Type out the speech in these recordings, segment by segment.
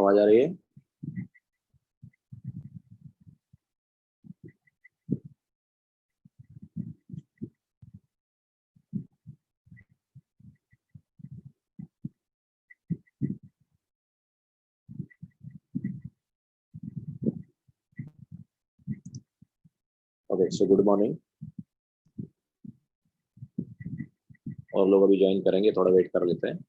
आवाज आ रही है? Okay, so good morning. और लोग अभी ज्वाइन करेंगे, थोड़ा वेट कर लेते हैं।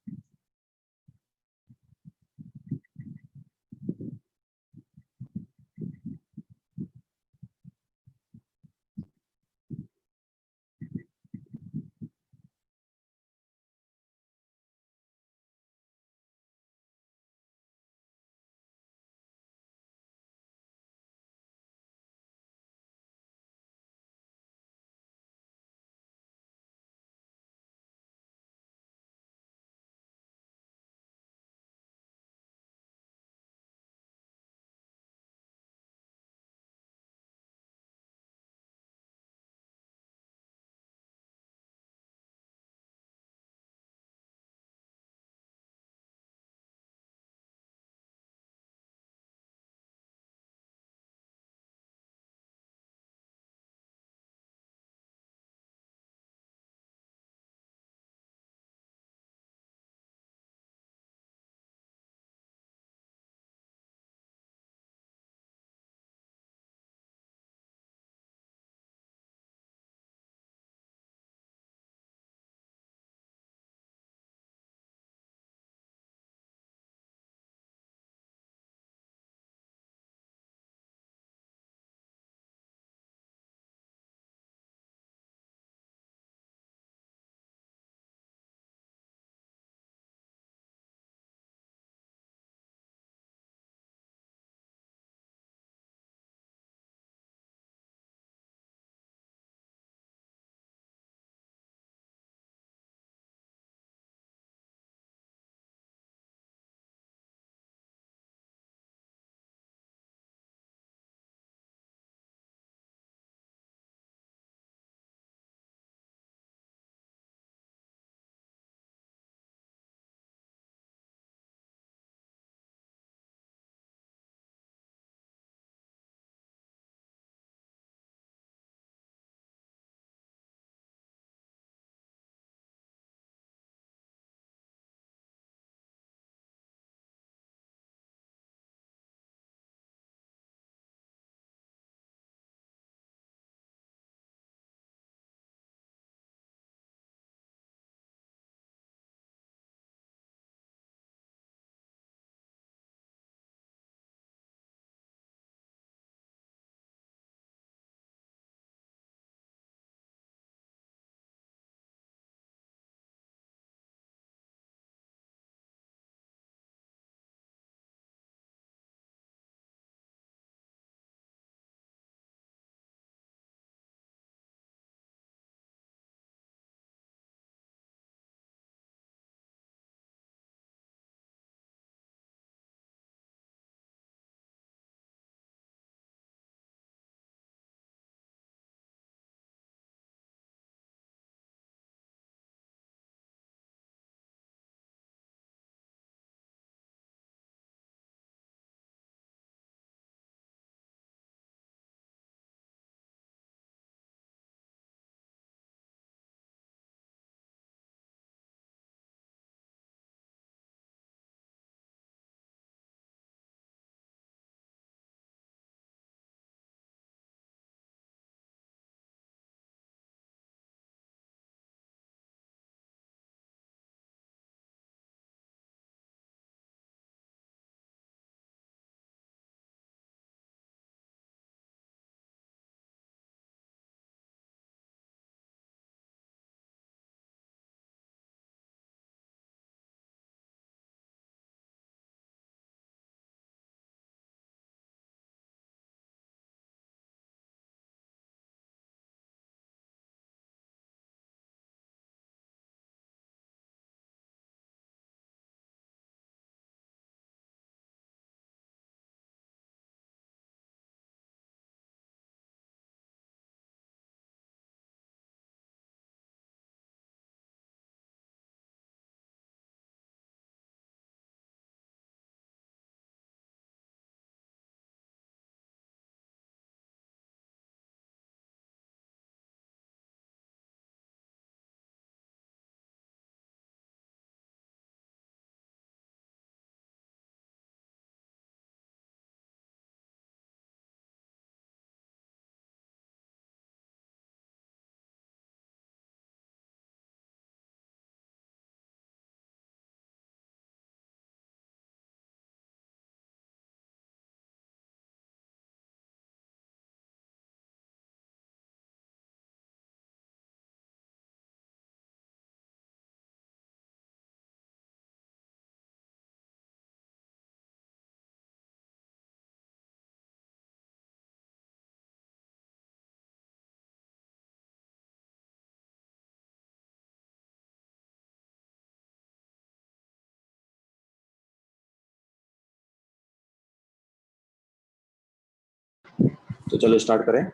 तो चलो स्टार्ट करें।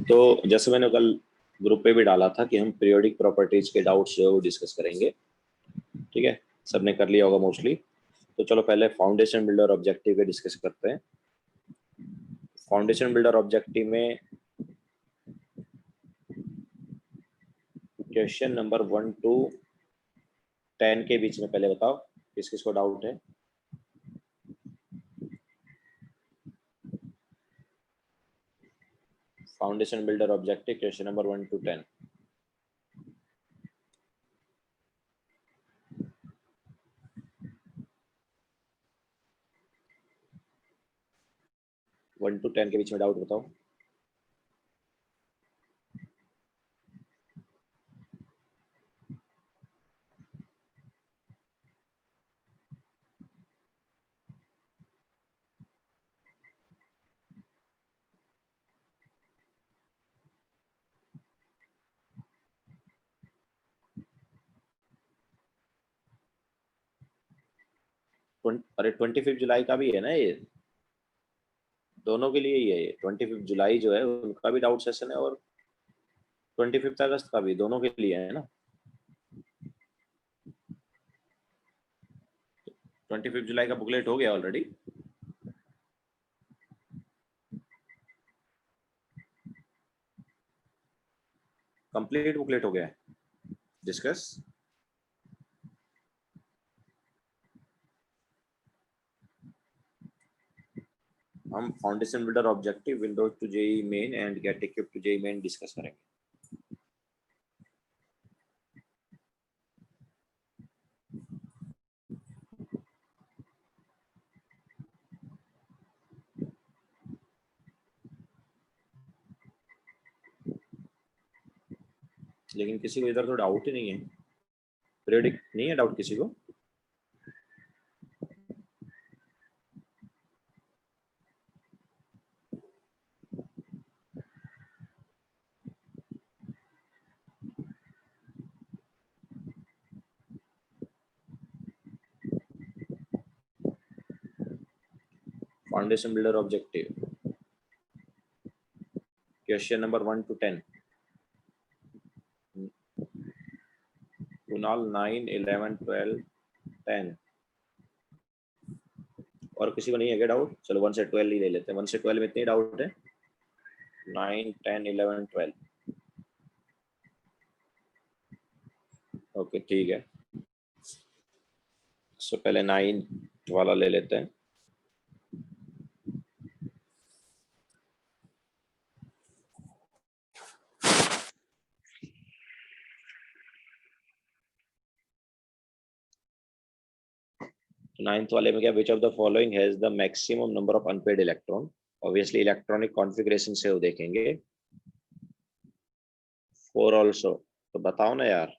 तो जैसे मैंने कल ग्रुप पे भी डाला था कि हम पीरियोडिक प्रॉपर्टीज के डाउट्स जो है वो डिस्कस करेंगे। ठीक है, सबने कर लिया होगा मोस्टली। तो चलो पहले फाउंडेशन बिल्डर ऑब्जेक्टिव के डिस्कस करते हैं। फाउंडेशन बिल्डर ऑब्जेक्टिव में क्वेश्चन नंबर 1 to 10 के बीच में पहले बताओ किस किस को डाउट है। Foundation builder objective question number 1 to 10। 1 to 10 के बीच में डाउट बताओ। अरे 25 जुलाई का भी है ना ये, दोनों के लिए ही है ये। 25 जुलाई जो है उनका भी डाउट सेशन है और 25 अगस्त का भी, दोनों के लिए है ना। 25 जुलाई का बुकलेट हो गया ऑलरेडी। कंप्लीट बुकलेट हो गया है डिस्कस। हम foundation builder objective, windows to JEE Main and get equipped to JEE Main discuss करेंगे। लेकिन किसी को इधर तो डाउट ही नहीं है, पीरियडिक नहीं है डाउट किसी को। Foundation builder objective question number 1 to 10। Kunal 9, 11, 12, 10। और किसी को नहीं है क्या डाउट? चलो 1 से 12 ही ले लेते हैं। 1 से 12 में इतने डाउट है, 9, 10, 11, 12। ओके ठीक है, सो पहले 9 वाला ले लेते हैं। तो 9th वाले में क्या, विच of the following has the maximum number of unpaired electron. Obviously electronic configuration से वो देखेंगे। 4 ऑल्सो, तो बताओ ना यार।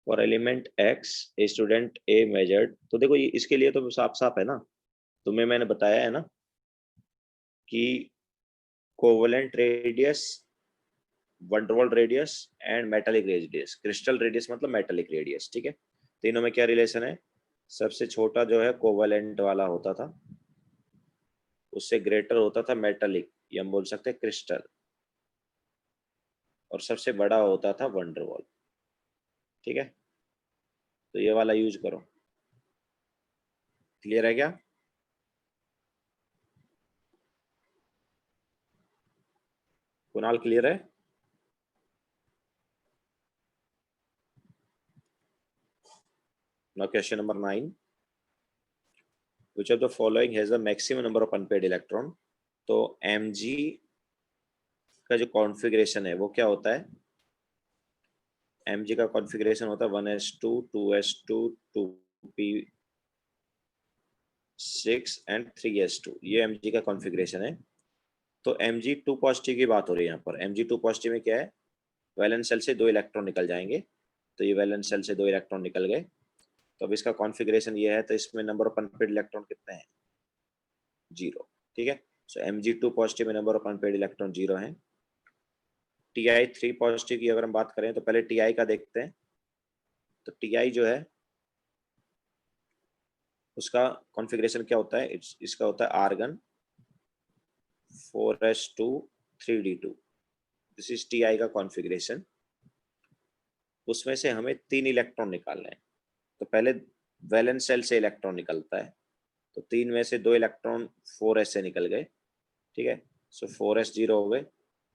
For element x a student A measured, तो देखो ये इसके लिए तो साफ साफ है ना, तुम्हें मैंने बताया है ना कि covalent radius, van der Waals radius and metallic radius. Crystal radius मतलब मेटालिक रेडियस, ठीक है। तीनों में क्या रिलेशन है? सबसे छोटा जो है कोवेलेंट वाला होता था, उससे ग्रेटर होता था मेटालिक, ये हम बोल सकते हैं क्रिस्टल, और सबसे बड़ा होता था वंडरवॉल। ठीक है, तो ये वाला यूज करो। क्लियर है क्या? कुणाल क्लियर है? Now question number 9. Which of the following has the maximum number of unpaired electron? तो Mg का जो कॉन्फ़िगरेशन है वो क्या होता है? Mg का कॉन्फ़िगरेशन होता है 1s2 2s2 2p6 and 3s2। ये Mg का कॉन्फ़िगरेशन है। तो Mg 2 पॉजिटिव की बात हो रही है यहाँ पर। Mg 2 पॉजिटिव में क्या है? वैलेंस शेल से 2 इलेक्ट्रॉन निकल जाएंगे, तो ये वैलेंस शेल से 2 इलेक्ट्रॉन निकल गए। तो अब इसका कॉन्फ़िगरेशन ये है, तो इसमें नंबर ऑफ अनपेड इलेक्ट्रॉन कितने हैं? 0। ठीक है, सो Mg2 पॉजिटिव में नंबर ऑफ अनपेड इलेक्ट्रॉन 0 है। Ti3 पॉजिटिव की अगर हम बात करें तो पहले Ti का देखते हैं। तो Ti जो है उसका कॉन्फ़िगरेशन क्या होता है, इसका होता है argon 4s2 3d2। This is Ti का कॉन्फ़िगरेशन। उसमें से हमें 3 इलेक्ट्रॉन निकालने हैं। तो पहले वैलेंस शेल से इलेक्ट्रॉन निकलता है, तो 3 में से 2 इलेक्ट्रॉन 4s से निकल गए, ठीक है। सो 4s 0 हो गए।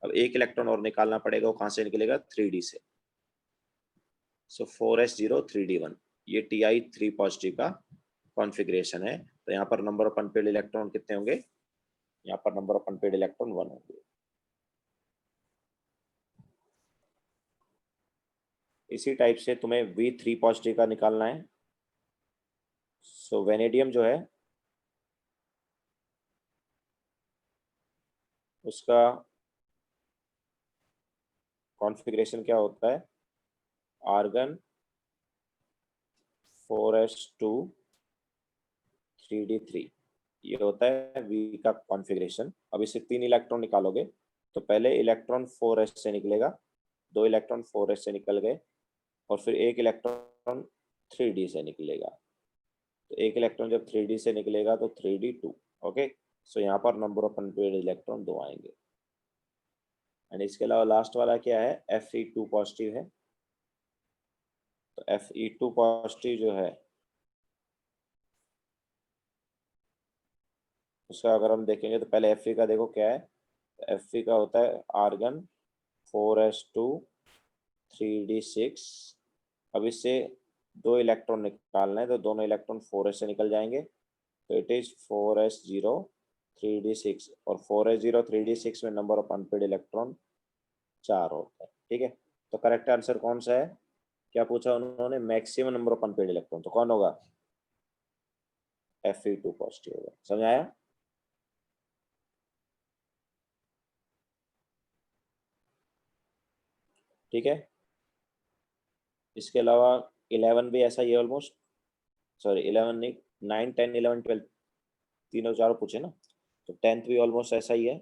अब एक इलेक्ट्रॉन और निकालना पड़ेगा, वो कहाँ से निकलेगा, 3d से। सो 4s 0 3d1, ये Ti 3 पॉजिटिव का कॉन्फ़िगरेशन है। तो यहाँ पर नंबर ऑफ अनपेड इलेक्ट्रॉन कितने होंगे, यहाँ पर नंबर ऑफ अनपेड इलेक्ट्रॉन 1 होंगे। इसी टाइप से तुम्हें V3 पॉजिटिव का निकालना है। सो वेनेडियम जो है उसका कॉन्फ़िगरेशन क्या होता है, आर्गन 4s2 3d3, ये होता है V का कॉन्फ़िगरेशन। अब इससे 3 इलेक्ट्रॉन निकालोगे, तो पहले इलेक्ट्रॉन 4s से निकलेगा, 2 इलेक्ट्रॉन 4s से निकल गए, और फिर एक इलेक्ट्रॉन 3d से निकलेगा। तो एक इलेक्ट्रॉन जब 3d से निकलेगा तो 3d2। ओके, सो यहाँ पर नंबर ऑफ अनपेड इलेक्ट्रॉन 2 आएंगे। एंड इसके अलावा लास्ट वाला क्या है, Fe2 पॉजिटिव है। तो Fe2 पॉजिटिव जो है उसका अगर हम देखेंगे तो पहले Fe का देखो क्या है। Fe का होता है आर्गन 4s2 3d6। अब इससे 2 इलेक्ट्रॉन निकालना है, तो दोनों इलेक्ट्रॉन 4s से निकल जाएंगे, तो इट इज 4s0 3d6, और 4s0 3d6 में नंबर ऑफ अनपेड इलेक्ट्रॉन 4 होता है, ठीक है। तो करेक्ट आंसर कौन सा है, क्या पूछा उन्होंने, maximum number of unpaired electron, तो कौन होगा, Fe2 पॉजिटिव होगा। समझ आया। ठीक है, इसके अलावा 11 भी ऐसा ही है ऑलमोस्ट, सॉरी 11 नहीं, 9 10 11 12 तीनों चारों पूछे ना, तो 10th भी ऑलमोस्ट ऐसा ही है।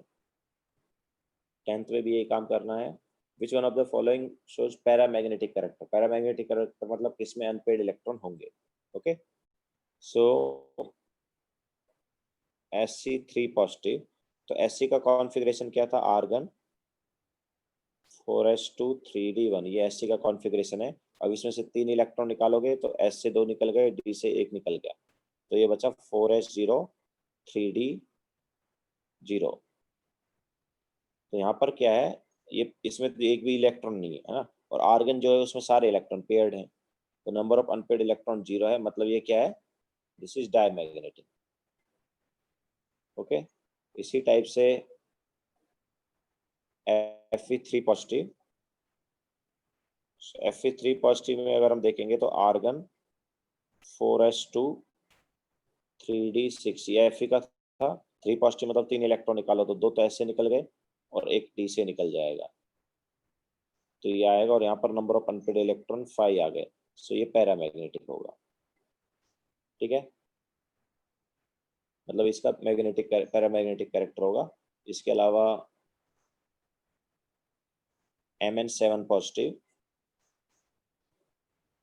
10th में भी यही काम करना है। Which one of the following shows paramagnetic character, paramagnetic character मतलब किसमें अनपेड इलेक्ट्रॉन होंगे। ओके, सो Sc3 पॉजिटिव, तो Sc का कॉन्फ़िगरेशन क्या था, आर्गन 4s2 3d1, ये Sc का कॉन्फ़िगरेशन है। अब इसमें से 3 इलेक्ट्रॉन निकालोगे, तो S से 2 निकल गए, D से 1 निकल गया, तो ये बचा 4s0 3d0। तो यहाँ पर क्या है, ये इसमें तो एक भी इलेक्ट्रॉन नहीं है ना, और आर्गन जो है उसमें सारे इलेक्ट्रॉन पेयर्ड हैं, तो नंबर ऑफ अनपेड इलेक्ट्रॉन 0 है, मतलब ये क्या है, दिस इज डायमैग्नेटिक। ओके, इसी टाइप से Fe3 पॉजिटिव, Fe3 पॉजिटिव में अगर हम देखेंगे तो आर्गन 4s2 3d6, ये Fe का था। 3 पॉजिटिव मतलब 3 इलेक्ट्रॉन निकालो, तो 2 तो ऐसे निकल गए और एक D से निकल जाएगा, तो ये आएगा, और यहाँ पर नंबर ऑफ अनपेड इलेक्ट्रॉन 5 आ गए, सो ये पैरामैग्नेटिक होगा। ठीक है, मतलब इसका मैग्नेटिक पैरामैग्नेटिक कैरेक्टर होगा। इसके अलावा Mn7 पॉजिटिव,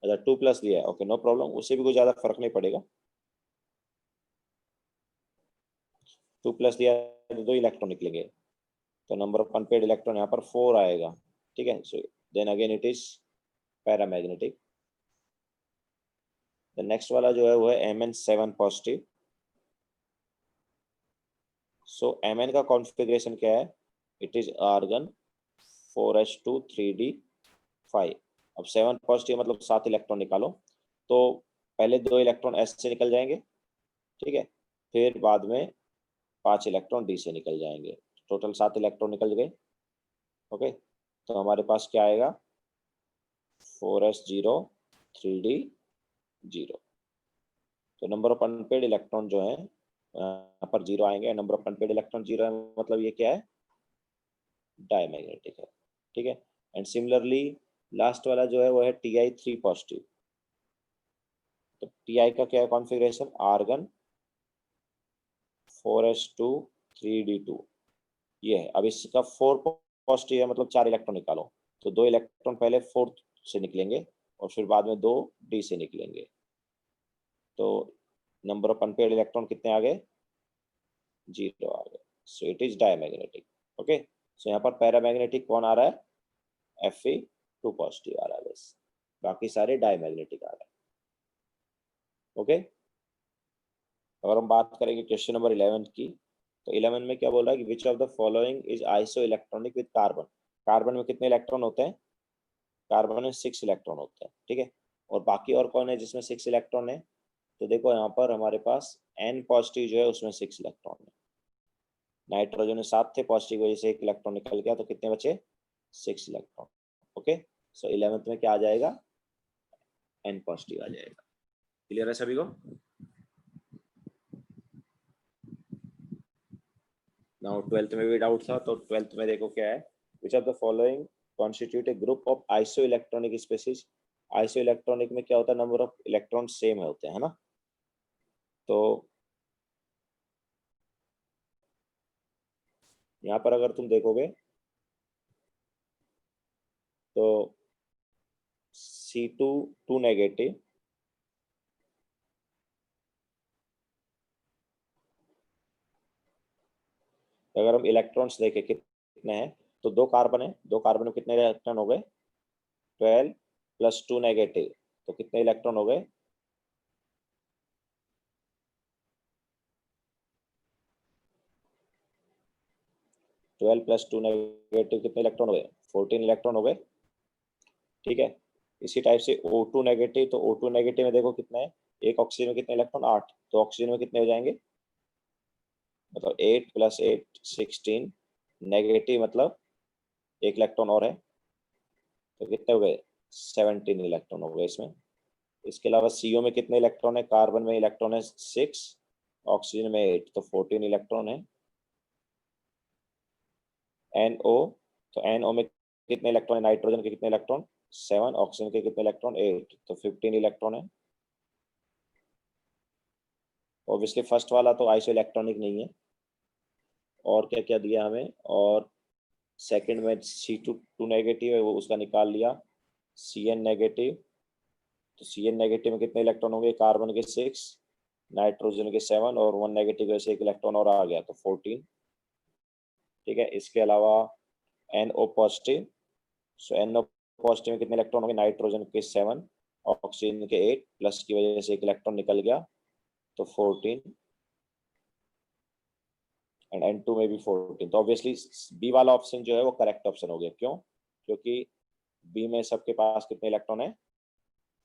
अच्छा 2+ दिया है, ओके नो प्रॉब्लम, उससे भी कोई ज्यादा फर्क नहीं पड़ेगा। 2+ दिया तो 2 इलेक्ट्रॉन निकलेंगे, तो नंबर ऑफ अनपेड इलेक्ट्रॉन यहाँ पर 4 आएगा। ठीक है, so then again it is paramagnetic. The next वाला जो है वो है Mn7 पॉजिटिव। सो Mn का कॉन्फ़िगरेशन क्या है, it is argon 4s2 3d5। अब 7 पॉजिटिव मतलब 7 इलेक्ट्रॉन निकालो, तो पहले 2 इलेक्ट्रॉन S से निकल जाएंगे, ठीक है, फिर बाद में 5 इलेक्ट्रॉन D से निकल जाएंगे, टोटल 7 इलेक्ट्रॉन निकल गए। ओके, तो हमारे पास क्या आएगा, 4s0 3d0। तो नंबर ऑफ अनपेड इलेक्ट्रॉन जो है यहाँ पर 0 आएंगे, नंबर ऑफ अनपेड इलेक्ट्रॉन 0 है, मतलब ये क्या है, डायमैग्नेटिक है। ठीक है, एंड सिमिलरली लास्ट वाला जो है वो है Ti3 पॉजिटिव। तो Ti का क्या है कॉन्फ़िगरेशन, आर्गन 4s2 3d2, ये है। अब इसका 4 पॉजिटिव है, मतलब 4 इलेक्ट्रॉन निकालो, तो 2 इलेक्ट्रॉन पहले 4th से निकलेंगे, और फिर बाद में 2 डी से निकलेंगे। तो नंबर ऑफ अनपेयर्ड इलेक्ट्रॉन कितने आ गए? 0 आ गए। So it is diamagnetic. Okay, so यहाँ पर पैरामैग्नेटिक कौन आ रहा है? Fe2 पॉजिटिव आ रहा है बस, बाकी सारे डायमैग्नेटिक आ रहे हैं। ओके, अगर हम बात करेंगे क्वेश्चन नंबर 11 की, तो 11 में क्या बोल रहा है कि विच of the following is iso electronic with carbon. Carbon में कितने इलेक्ट्रॉन होते हैं? कार्बन में 6 इलेक्ट्रॉन होते हैं, ठीक है। और बाकी और कौन है जिसमें 6 इलेक्ट्रॉन है? तो देखो यहाँ पर हमारे पास N पॉजिटिव जो है उसमें 6 इलेक्ट्रॉन है, नाइट्रोजन में 7 थे, पॉजिटिव वजह से 1 इलेक्ट्रॉन निकल गया, तो कितने बचे? 6 इलेक्ट्रॉन। ओके, सो 11th में क्या आ जाएगा? N पॉजिटिव आ जाएगा। क्लियर है सभी को? नाउ 12th में भी डाउट था, तो 12th में देखो क्या है, विच of the following constitute A group of iso electronic species. Iso electronic में क्या होता है? नंबर ऑफ इलेक्ट्रॉन सेम होते हैं, है ना। तो यहाँ पर अगर तुम देखोगे तो C2 2 नेगेटिव, अगर हम इलेक्ट्रॉन्स देखें कितने हैं, तो 2 कार्बन है, 2 कार्बन में कितने इलेक्ट्रॉन हो गए? 12 प्लस 2 नेगेटिव, तो कितने इलेक्ट्रॉन हो गए? 12 प्लस 2 नेगेटिव कितने इलेक्ट्रॉन हो गए? 14 इलेक्ट्रॉन हो गए, ठीक है। इसी टाइप से O2 नेगेटिव, तो O2 नेगेटिव में देखो कितने हैं? एक ऑक्सीजन में कितने इलेक्ट्रॉन? 8, तो ऑक्सीजन में कितने हो जाएंगे? मतलब 8 प्लस 8 16 नेगेटिव, मतलब 1 इलेक्ट्रॉन और है, तो कितने हो गए? 17 इलेक्ट्रॉन हो गए इसमें। इसके अलावा CO में कितने इलेक्ट्रॉन है? कार्बन में इलेक्ट्रॉन है 6, ऑक्सीजन में 8, तो 14 इलेक्ट्रॉन है। NO, तो NO में कितने इलेक्ट्रॉन है? नाइट्रोजन के कितने इलेक्ट्रॉन? 7, ऑक्सीजन के कितने इलेक्ट्रॉन? 8, तो 15 इलेक्ट्रॉन है। ऑब्वियसली फर्स्ट वाला तो आइसो इलेक्ट्रॉनिक नहीं है। और क्या क्या दिया हमें? और सेकंड में C2 नेगेटिव है, वो उसका निकाल लिया। Cn नेगेटिव, तो Cn नेगेटिव में कितने इलेक्ट्रॉन होंगे? कार्बन के 6, नाइट्रोजन के 7, और 1 नेगेटिव वैसे 1 इलेक्ट्रॉन और आ गया, तो 14, ठीक है। इसके अलावा NO पॉजिटिव, सो NO पॉजिटिव में कितने इलेक्ट्रॉन होंगे? नाइट्रोजन के 7, ऑक्सीजन के 8, प्लस की वजह से 1 इलेक्ट्रॉन निकल गया, तो 14, एंड N2 में भी 14। तो ऑब्वियसली बी वाला ऑप्शन जो है वो करेक्ट ऑप्शन हो गया। क्यों? क्योंकि बी में सबके पास कितने इलेक्ट्रॉन है?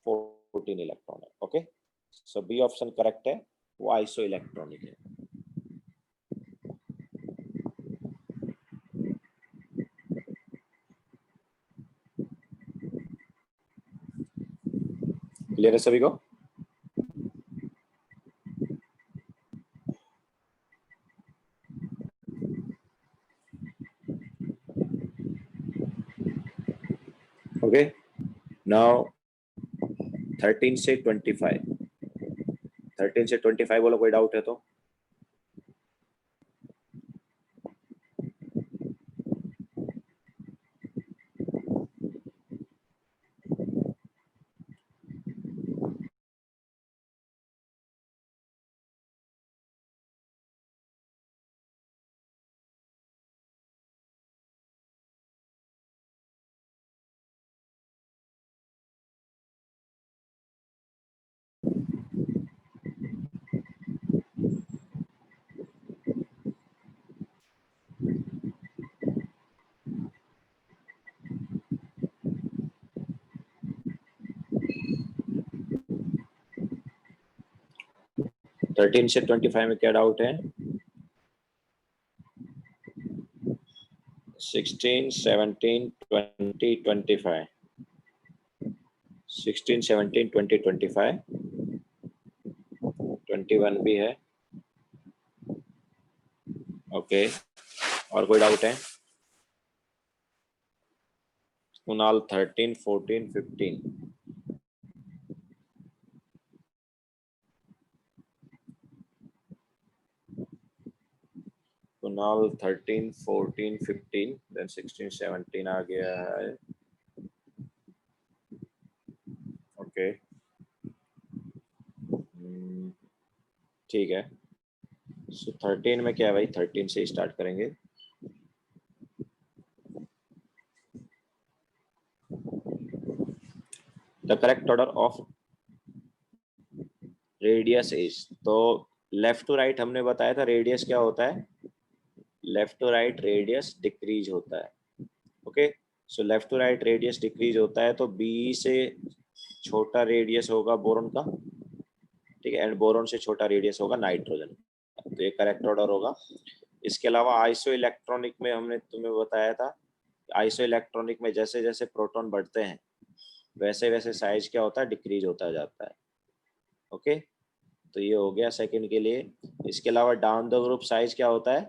14 इलेक्ट्रॉन है। Okay, so B option correct है, वो आइसो इलेक्ट्रॉनिक है। क्लियर है सभी को? ओके, नाउ 13 से 25, 13 से 25 बोलो, कोई डाउट है तो? थर्टीन से 25 में क्या डाउट है? 16, 17, 20, 25, 16, 17, 20, 25, 21 भी है। ओके, और कोई डाउट है? कुणाल 13, 14, 15, कुणाल 13, 14, 15, देन 16, 17 आ गया है। ठीक है, सो 13 में क्या है भाई, 13 से स्टार्ट करेंगे। The correct order of radius is, तो लेफ्ट टू राइट हमने बताया था रेडियस क्या होता है, left to right radius decrease होता है। Okay, so left to right radius decrease होता है, तो बी से छोटा रेडियस होगा बोरॉन का, ठीक है, एंड बोरॉन से छोटा रेडियस होगा नाइट्रोजन, तो ये करेक्ट ऑर्डर होगा। इसके अलावा आइसो इलेक्ट्रॉनिक में हमने तुम्हें बताया था, आइसो इलेक्ट्रॉनिक में जैसे जैसे प्रोटॉन बढ़ते हैं वैसे वैसे साइज क्या होता है, डिक्रीज होता जाता है। ओके, तो ये हो गया सेकंड के लिए। इसके अलावा डाउन द ग्रुप साइज क्या होता है,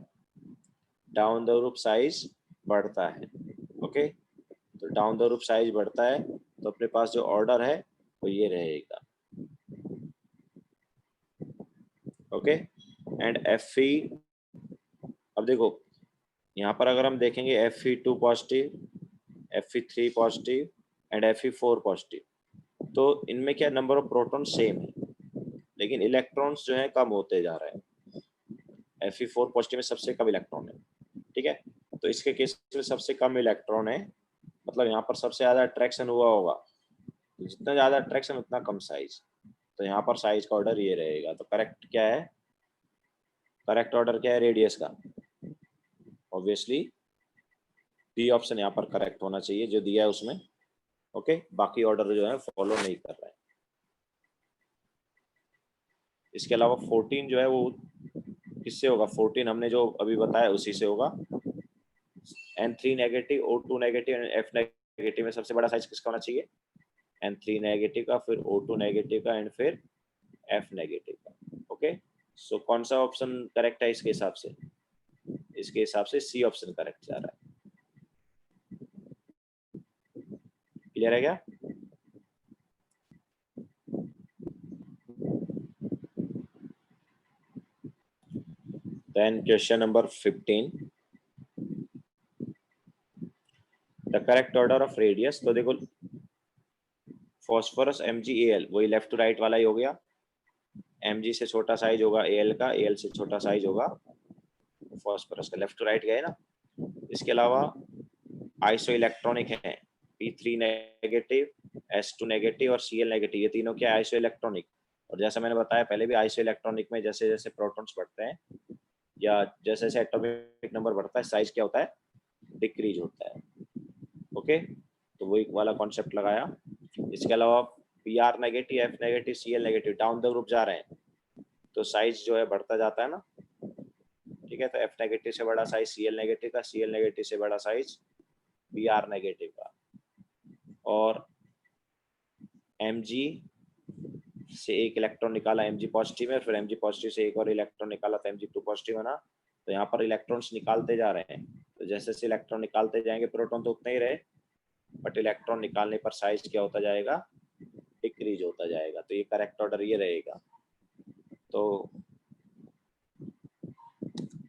डाउन द ग्रुप साइज बढ़ता है। ओके, तो डाउन द ग्रुप साइज बढ़ता है, तो अपने पास जो ऑर्डर है वो ये रहेगा। ओके, एंड एफ ई, अब देखो यहाँ पर अगर हम देखेंगे Fe2 positive, Fe3 positive and Fe4 positive, तो इनमें क्या नंबर ऑफ प्रोटॉन सेम है, लेकिन इलेक्ट्रॉन्स जो है कम होते जा रहे हैं। Fe4 पॉजिटिव में सबसे कम इलेक्ट्रॉन है, ठीक है, तो इसके केस में सबसे कम इलेक्ट्रॉन है, मतलब यहाँ पर सबसे ज्यादा अट्रैक्शन हुआ होगा, जितना ज्यादा अट्रैक्शन उतना कम साइज, तो यहाँ पर साइज का ऑर्डर ये रहेगा। तो करेक्ट क्या है, करेक्ट ऑर्डर क्या है रेडियस का, ऑब्वियसली बी ऑप्शन यहाँ पर करेक्ट होना चाहिए जो दिया है उसमें। ओके, बाकी ऑर्डर जो है फॉलो नहीं कर रहा है। इसके अलावा 14 जो है वो किससे होगा, 14 हमने जो अभी बताया उसी से होगा। N3 negative, O2 negative and F negative में सबसे बड़ा साइज किसका होना चाहिए, N3 नेगेटिव का, फिर O2 नेगेटिव का एंड फिर F नेगेटिव का। ओके, सो कौन सा ऑप्शन करेक्ट है इसके हिसाब से, इसके हिसाब से सी ऑप्शन करेक्ट जा रहा है। क्लियर है क्या? Then question number 15, the correct order of radius, तो देखो फॉस्फोरस MgAl वही लेफ्ट टू राइट वाला ही हो गया, Mg से छोटा साइज होगा Al का, Al से छोटा साइज होगा फॉस्फोरस का, लेफ्ट टू राइट गए ना। इसके अलावा आइसो इलेक्ट्रॉनिक है, P3 नेगेटिव, S2 नेगेटिव और Cl नेगेटिव, ये तीनों क्या आइसो इलेक्ट्रॉनिक, और जैसा मैंने बताया पहले भी आइसो इलेक्ट्रॉनिक में जैसे जैसे प्रोटॉन्स बढ़ते हैं या जैसे जैसे एटॉमिक नंबर बढ़ता है साइज क्या होता है, डिक्रीज होता है। ओके, तो वही वाला कॉन्सेप्ट लगाया। इसके अलावा Pr negative, F negative, Cl negative down the group जा रहे हैं, तो साइज जो है बढ़ता जाता है ना, ठीक है, तो F नेगेटिव से बड़ा साइज Cl नेगेटिव का, Cl नेगेटिव से बड़ा साइज Pr नेगेटिव का, और Mg से एक इलेक्ट्रॉन निकाला Mg पॉजिटिव है, फिर Mg पॉजिटिव से एक और इलेक्ट्रॉन निकाला तो Mg2 पॉजिटिव है ना, तो यहाँ पर इलेक्ट्रॉन्स निकालते जा रहे हैं, तो जैसे जैसे इलेक्ट्रॉन निकालते जाएंगे प्रोटॉन तो उतने ही रहे, बट इलेक्ट्रॉन निकालने पर साइज क्या होता जाएगा, डिक्रीज होता जाएगा, तो ये करेक्ट ऑर्डर ये रहेगा। तो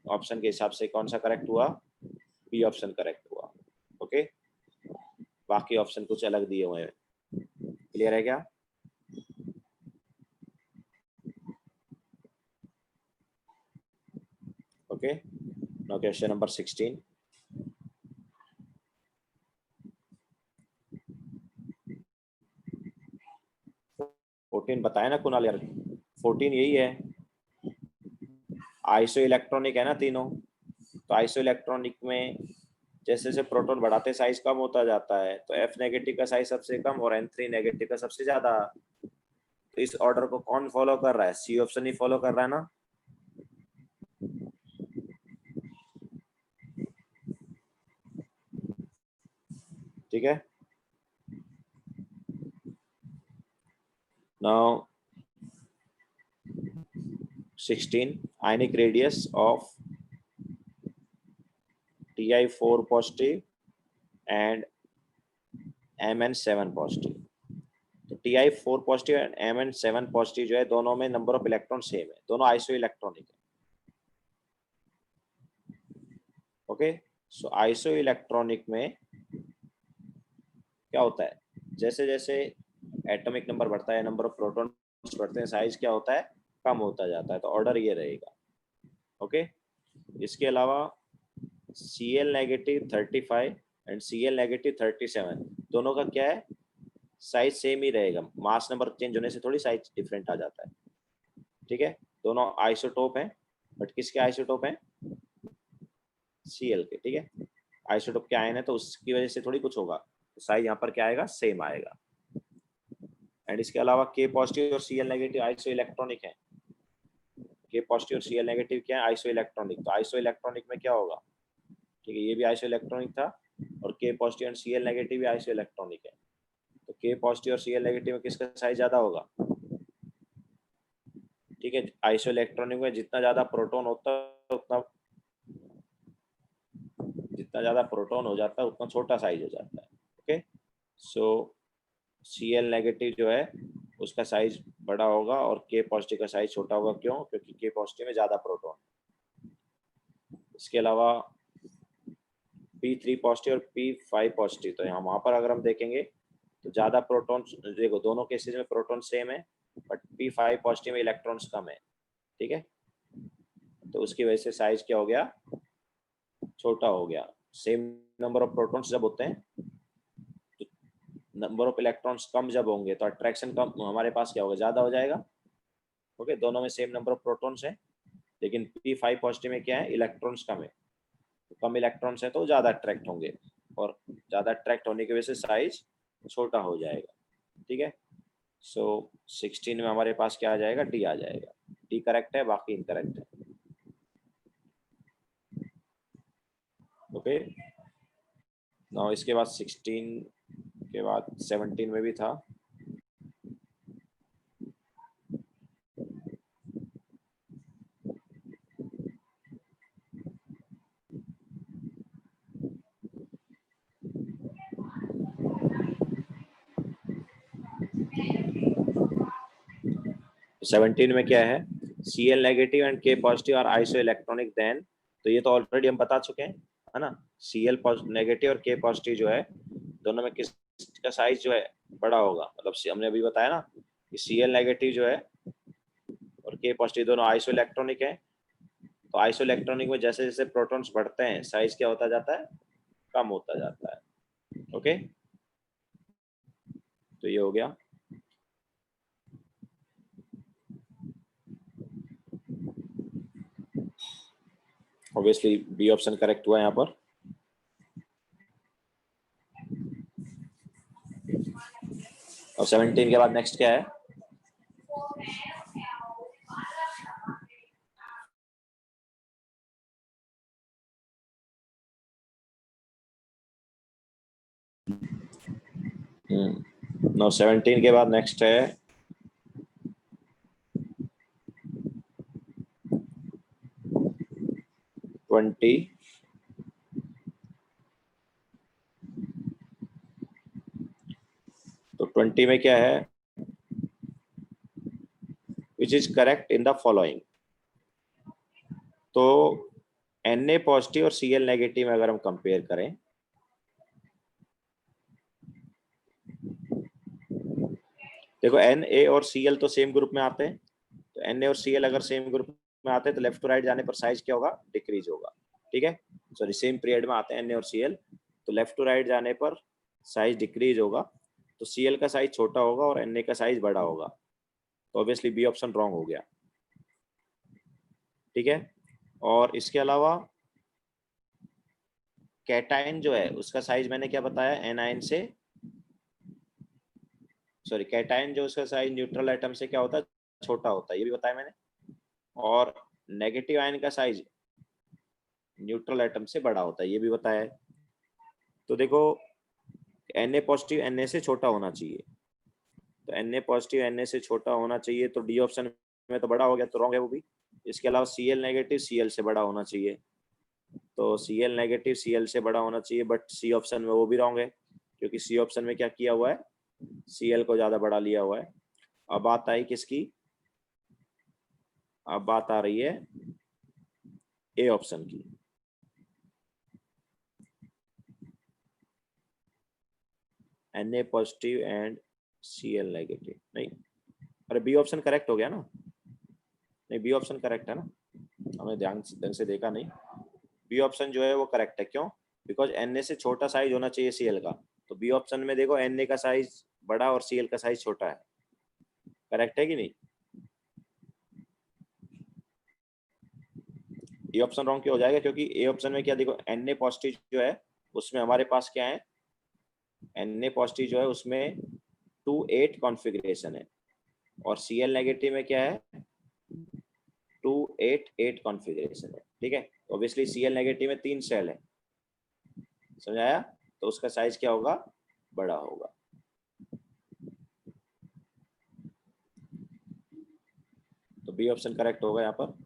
ऑप्शन के हिसाब से कौन सा करेक्ट हुआ, बी ऑप्शन करेक्ट हुआ। ओके, बाकी ऑप्शन कुछ अलग दिए हुए हैं। क्लियर है क्या? ओके, नाउ क्वेश्चन नंबर 16, बताया ना कुणाल यार, 14 यही है, आइसो इलेक्ट्रॉनिक है ना तीनों, तो आइसो इलेक्ट्रॉनिक में जैसे जैसे प्रोटॉन बढ़ाते साइज कम होता जाता है, तो F नेगेटिव का साइज सबसे कम और N3 नेगेटिव का सबसे ज्यादा, तो इस ऑर्डर को कौन फॉलो कर रहा है, सी ऑप्शन ही फॉलो कर रहा है ना। ठीक है, now 16, ionic radius of Ti4 positive and Mn7 positive, तो Ti4 positive and Mn7 positive जो है दोनों में नंबर ऑफ इलेक्ट्रॉन सेम है, दोनों आइसो इलेक्ट्रॉनिक है। ओके, सो आइसो इलेक्ट्रॉनिक में क्या होता है, जैसे जैसे एटॉमिक नंबर बढ़ता है, नंबर ऑफ प्रोटॉन्स बढ़ते हैं, साइज क्या होता है, कम होता जाता है, तो ऑर्डर ये रहेगा। ओके, इसके अलावा Cl negative 35 and Cl negative 37, दोनों का क्या है, साइज सेम ही रहेगा, मास नंबर चेंज होने से थोड़ी साइज डिफरेंट आ जाता है। ठीक है, दोनों आइसोटोप हैं, बट किसके आइसोटोप हैं, Cl के। ठीक है, आइसोटोप के आयन है तो उसकी वजह से थोड़ी कुछ होगा, साइज यहाँ पर क्या आएगा, सेम आएगा। एंड इसके अलावा K पॉजिटिव और Cl नेगेटिव आइसो इलेक्ट्रॉनिक है। K पॉजिटिव और Cl नेगेटिव क्या है, आइसो इलेक्ट्रॉनिक। तो आइसो इलेक्ट्रॉनिक में क्या होगा, ठीक है, ये भी आइसो इलेक्ट्रॉनिक था, और K पॉजिटिव और Cl नेगेटिव भी आइसो इलेक्ट्रॉनिक है। तो K पॉजिटिव और Cl नेगेटिव में किसका साइज ज्यादा होगा, ठीक है, आइसो इलेक्ट्रॉनिक में जितना ज्यादा प्रोटॉन होता है उतना, जितना ज्यादा प्रोटॉन हो जाता है उतना छोटा साइज हो जाता है। ओके, सो Cl नेगेटिव जो है उसका साइज बड़ा होगा और K पॉजिटिव का साइज छोटा होगा। क्यों, क्योंकि K पॉजिटिव में ज्यादा प्रोटॉन। इसके अलावा P3 पॉजिटिव और P5 पॉजिटिव, तो यहाँ वहां पर अगर हम देखेंगे तो ज्यादा प्रोटॉन, देखो दोनों केसेस में प्रोटॉन सेम है, बट P5 पॉजिटिव में इलेक्ट्रॉन्स कम है। ठीक है, तो उसकी वजह से साइज क्या हो गया, छोटा हो गया। सेम नंबर ऑफ प्रोटॉन्स जब होते हैं, नंबर ऑफ इलेक्ट्रॉन्स कम जब होंगे तो अट्रैक्शन कम हमारे पास क्या होगा, ज्यादा हो जाएगा। ओके, दोनों में सेम नंबर ऑफ प्रोटॉन्स है, लेकिन P5 पॉजिटिव में क्या है, इलेक्ट्रॉन्स कम है, तो कम इलेक्ट्रॉन्स है तो ज्यादा अट्रैक्ट होंगे, और ज्यादा अट्रैक्ट होने की वजह से साइज छोटा हो जाएगा। ठीक है, सो 16 में हमारे पास क्या आ जाएगा, डी आ जाएगा। डी करेक्ट है, बाकी इनकरेक्ट है। ओके, नाउ इसके बाद 16 के बाद 17 में भी था। तो 17 में क्या है, Cl negative and K positive are isoelectronic then, तो ये तो ऑलरेडी हम बता चुके हैं, है ना। Cl नेगेटिव और K पॉजिटिव जो है दोनों में किस का साइज जो है बड़ा होगा, मतलब हमने अभी बताया ना कि Cl नेगेटिव जो है और K पॉजिटिव दोनों आइसो इलेक्ट्रॉनिक है, तो आइसो इलेक्ट्रॉनिक में जैसे जैसे प्रोटॉन्स बढ़ते हैं साइज क्या होता जाता है, कम होता जाता है। ओके, तो ये हो गया। ऑब्वियसली बी ऑप्शन करेक्ट हुआ यहाँ पर। और 17 के बाद नेक्स्ट क्या है, नो 17 के बाद नेक्स्ट है 20। तो 20 में क्या है, which is correct in the following. तो Na पॉजिटिव और Cl नेगेटिव में अगर हम कंपेयर करें, देखो Na और Cl तो सेम ग्रुप में आते हैं, तो Na और Cl अगर सेम ग्रुप में आते हैं तो लेफ्ट टू राइट जाने पर साइज क्या होगा, डिक्रीज होगा। ठीक है, सॉरी सेम पीरियड में आते हैं Na और Cl, तो लेफ्ट टू राइट जाने पर साइज डिक्रीज होगा, तो Cl का साइज छोटा होगा और Na का साइज बड़ा होगा, तो ऑब्वियसली बी ऑप्शन रॉन्ग हो गया। ठीक है, और इसके अलावा कैटायन जो है उसका साइज मैंने क्या बताया, एनायन से, सॉरी कैटायन जो उसका साइज न्यूट्रल एटम से क्या होता है, छोटा होता है, ये भी बताया मैंने। और नेगेटिव आयन का साइज न्यूट्रल एटम से बड़ा होता है, ये भी बताया है। तो देखो Na पॉजिटिव Na से छोटा होना चाहिए, तो Na पॉजिटिव Na से छोटा होना चाहिए, तो डी ऑप्शन में तो बड़ा हो गया, तो रॉन्ग है वो भी। इसके अलावा Cl नेगेटिव Cl से बड़ा होना चाहिए, तो Cl नेगेटिव Cl से बड़ा होना चाहिए, बट सी ऑप्शन में वो भी रॉन्ग है, क्योंकि सी ऑप्शन में क्या किया हुआ है, Cl को ज्यादा बड़ा लिया हुआ है। अब बात आई किसकी, अब बात आ रही है ए ऑप्शन की। Na positive and Cl negative, नहीं, अरे बी ऑप्शन करेक्ट हो गया ना, नहीं, बी ऑप्शन करेक्ट है ना, हमने ध्यान ढंग से देखा नहीं। बी ऑप्शन जो है वो करेक्ट है, क्यों? बिकॉज Na से छोटा साइज होना चाहिए Cl का, तो बी ऑप्शन में देखो Na का साइज बड़ा और Cl का साइज छोटा है, करेक्ट है कि नहीं? ए ऑप्शन रॉन्ग क्यों हो जाएगा? क्योंकि ए ऑप्शन में क्या देखो, Na पॉजिटिव जो है उसमें हमारे पास क्या है, Na पॉजिटिव जो है उसमें 2 8 कॉन्फ़िगरेशन है, और Cl नेगेटिव में क्या है, 2 8 8 कॉन्फ़िगरेशन है, ठीक है। ऑब्वियसली Cl नेगेटिव में 3 सेल है, समझ आया? तो उसका साइज क्या होगा, बड़ा होगा। तो बी ऑप्शन करेक्ट होगा यहाँ पर।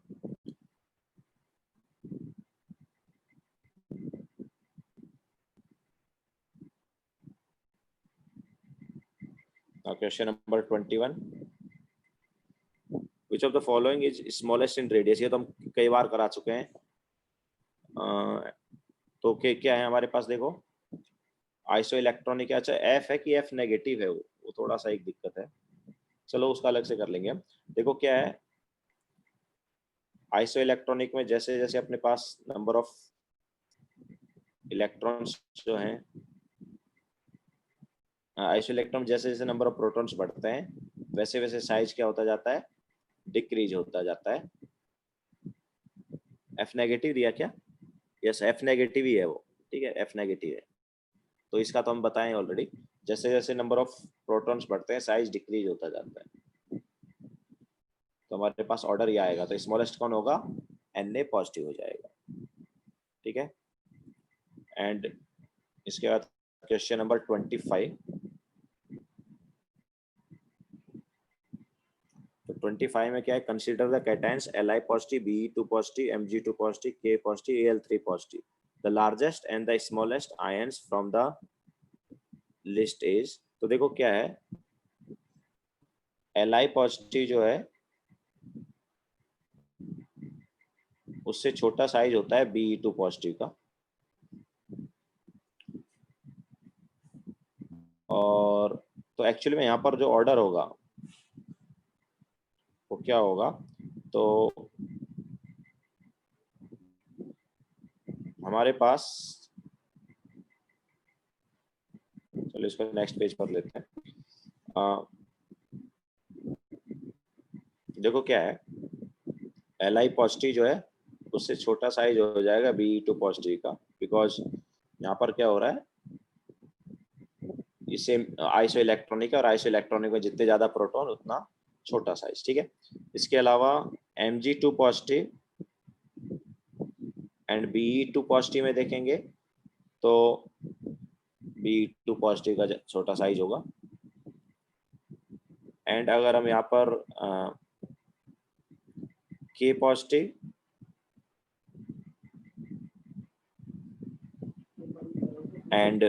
Question number 21, which of the following is smallest in radius? ये तो हम कई बार करा चुके हैं। तो क्या है हमारे पास, देखो आइसो इलेक्ट्रॉनिक, अच्छा एफ है कि एफ नेगेटिव है, वो थोड़ा सा एक दिक्कत है, चलो उसका अलग से कर लेंगे हम। देखो क्या है, आइसो इलेक्ट्रॉनिक में जैसे जैसे अपने पास नंबर ऑफ इलेक्ट्रॉन्स जो हैं, आइसो इलेक्ट्रॉन जैसे जैसे नंबर ऑफ प्रोटॉन्स बढ़ते हैं वैसे वैसे साइज क्या होता जाता है, डिक्रीज होता जाता है। एफ नेगेटिव दिया क्या? यस, एफ नेगेटिव ही है वो, ठीक है, एफ नेगेटिव है। तो इसका तो हम बताएं ऑलरेडी, जैसे जैसे नंबर ऑफ प्रोटॉन्स बढ़ते हैं साइज डिक्रीज होता जाता है। तो हमारे पास ऑर्डर ये आएगा, तो स्मॉलेस्ट कौन होगा, Na पॉजिटिव हो जाएगा, ठीक है। एंड इसके बाद क्वेश्चन नंबर 25, तो 25 में क्या है, consider the cations Li positive, Be2 positive, Mg2 positive, K positive, Al3 positive, the largest and the smallest ions from the list is. तो देखो क्या है, Li पॉजिटिव जो है उससे छोटा साइज होता है Be2 पॉजिटिव का, और तो एक्चुअली में यहाँ पर जो ऑर्डर होगा वो क्या होगा, तो हमारे पास, चलो इसको नेक्स्ट पेज पर लेते हैं। देखो क्या है, Li पॉजिटिव जो है उससे छोटा साइज हो जाएगा Be2 पॉजिटिव का, बिकॉज यहाँ पर क्या हो रहा है, इससे आइसो इलेक्ट्रॉनिक है, और आइसो इलेक्ट्रॉनिक में जितने ज्यादा प्रोटॉन उतना छोटा साइज, ठीक है। इसके अलावा Mg2 positive and Be2 positive में देखेंगे तो Be2 पॉजिटिव का छोटा साइज होगा। एंड अगर हम यहाँ पर K positive and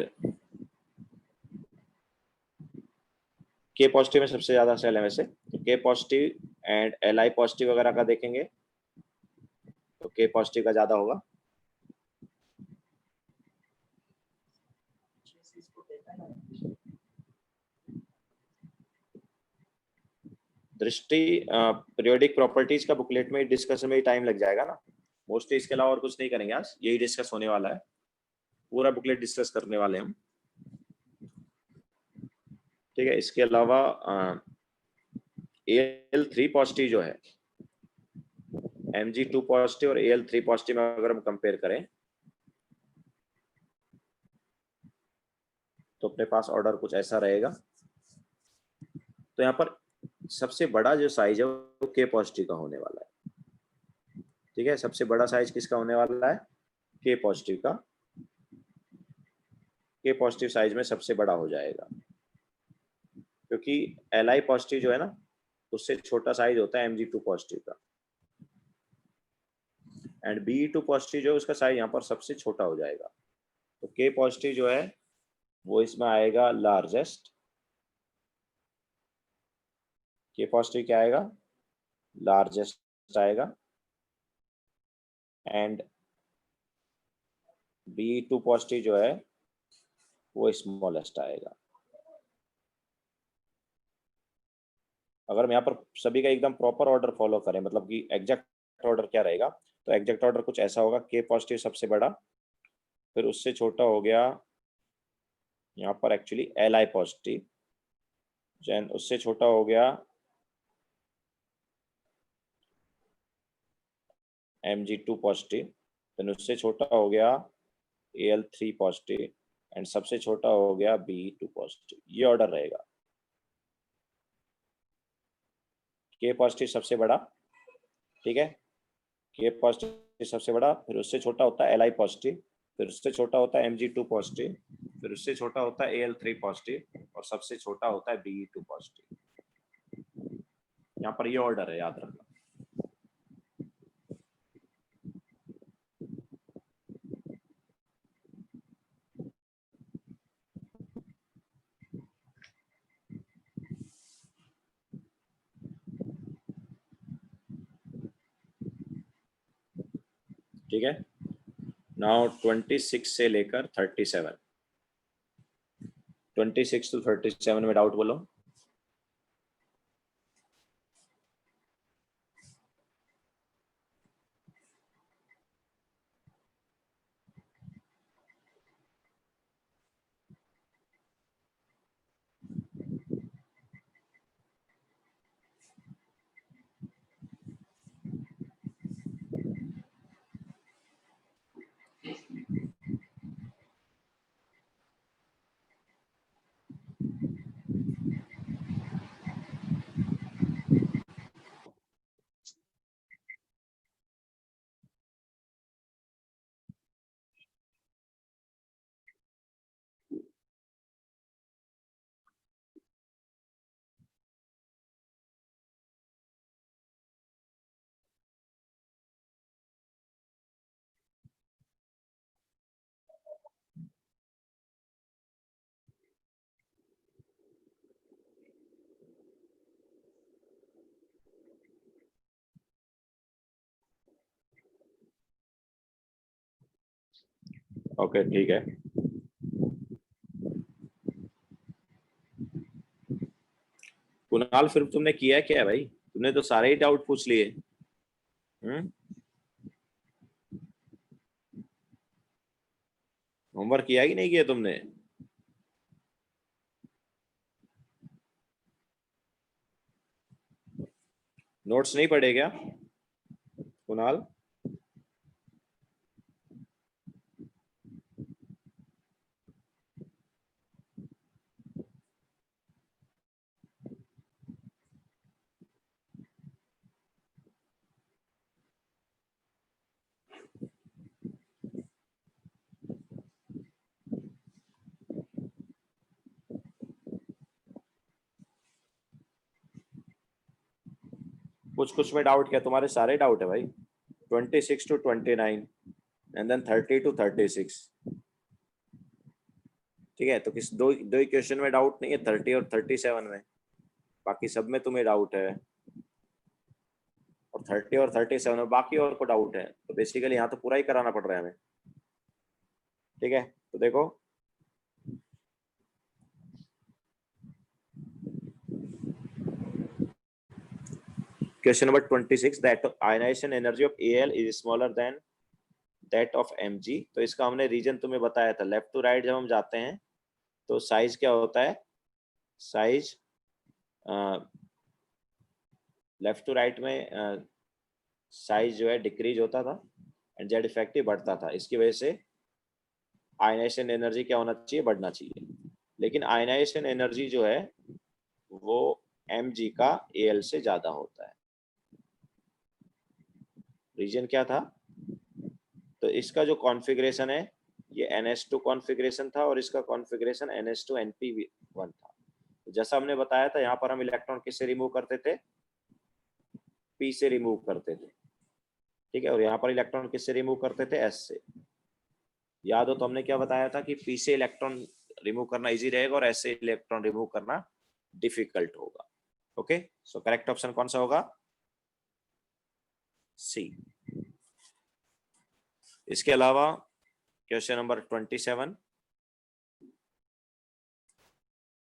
K positive में सबसे ज्यादा सेल है वैसे, तो K positive and Li positive वगैरह का देखेंगे तो K पॉजिटिव का ज्यादा होगा। दृष्टि पीरियोडिक प्रॉपर्टीज का बुकलेट में डिस्कशन में ही टाइम लग जाएगा ना, मोस्टली इसके अलावा और कुछ नहीं करेंगे आज, यही डिस्कस होने वाला है, पूरा बुकलेट डिस्कस करने वाले हम, ठीक है। इसके अलावा Al3 पॉजिटिव जो है Mg2 पॉजिटिव और Al3 पॉजिटिव में अगर हम कंपेयर करें तो अपने पास ऑर्डर कुछ ऐसा रहेगा। तो यहाँ पर सबसे बड़ा जो साइज है वो K पॉजिटिव का होने वाला है, ठीक है। सबसे बड़ा साइज किसका होने वाला है, K पॉजिटिव का, K पॉजिटिव साइज में सबसे बड़ा हो जाएगा, क्योंकि Li पॉजिटिव जो है ना उससे छोटा साइज होता है Mg2 पॉजिटिव का, एंड Be2 पॉजिटिव जो है उसका साइज यहाँ पर सबसे छोटा हो जाएगा। तो K पॉजिटिव जो है वो इसमें आएगा लार्जेस्ट, K पॉजिटिव क्या आएगा, लार्जेस्ट आएगा, एंड Be2 पॉजिटिव जो है वो स्मॉलेस्ट आएगा। अगर हम यहाँ पर सभी का एकदम प्रॉपर ऑर्डर फॉलो करें, मतलब कि एग्जैक्ट ऑर्डर क्या रहेगा, तो एग्जैक्ट ऑर्डर कुछ ऐसा होगा, के पॉजिटिव सबसे बड़ा, फिर उससे छोटा हो गया यहाँ पर actually L I positive, then उससे छोटा हो गया Mg2 पॉजिटिव, देन उससे छोटा हो गया Al3 पॉजिटिव, एंड सबसे छोटा हो गया Be2 पॉजिटिव। ये ऑर्डर रहेगा, के पॉजिटिव सबसे बड़ा, ठीक है, के पॉजिटिव सबसे बड़ा, फिर उससे छोटा होता है Li पॉजिटिव, फिर उससे छोटा होता है Mg2 पॉजिटिव, फिर उससे छोटा होता है Al3 पॉजिटिव, और सबसे छोटा होता है Be2 पॉजिटिव। यहाँ पर ये ऑर्डर है, याद रखना। ठीक है, नाउ 26 से लेकर 37, 26 to 37 में डाउट बोलो। ओके ठीक है, कुणाल फिर तुमने किया क्या है भाई? तुमने तो सारे ही डाउट पूछ लिए। होमवर्क किया कि नहीं किया तुमने? नोट्स नहीं पढ़े क्या कुणाल? कुछ कुछ में डाउट क्या, तुम्हारे सारे डाउट है भाई। 26 to 29 एंड देन 30 to 36। ठीक है, तो किस दो दो ही क्वेश्चन में डाउट नहीं है, 30 और 37 में। बाकी सब में तुम्हें डाउट है, और 30 और 37 में बाकी और को डाउट है। तो बेसिकली यहाँ तो पूरा ही कराना पड़ रहा है हमें। ठीक है, तो देखो question number 26, that ionization energy of Al is smaller than that of Mg। तो इसका हमने रीजन तुम्हें बताया था, लेफ्ट टू राइट जब हम जाते हैं तो साइज क्या होता है, साइज लेफ्ट टू राइट में साइज जो है डिक्रीज होता था, एंड जेड इफेक्टिव बढ़ता था। इसकी वजह से आयनाइजेशन एनर्जी क्या होना चाहिए, बढ़ना चाहिए। लेकिन आयनाइजेशन एनर्जी जो है वो Mg का Al से ज्यादा होता है। रीजन क्या था? तो इसका जो कॉन्फ़िगरेशन है ये NH2 कॉन्फ़िगरेशन था, और इसका कॉन्फ़िगरेशन NH2 Np1 था। तो जैसा हमने बताया था, यहाँ पर हम इलेक्ट्रॉन किससे रिमूव करते थे, P से रिमूव करते थे। ठीक है, और यहाँ पर इलेक्ट्रॉन किससे रिमूव करते थे, S से। याद हो तो हमने क्या बताया था कि P से इलेक्ट्रॉन रिमूव करना इजी रहेगा और S से इलेक्ट्रॉन रिमूव करना डिफिकल्ट होगा। ओके, सो करेक्ट ऑप्शन कौन सा होगा, सी। इसके अलावा question number 27,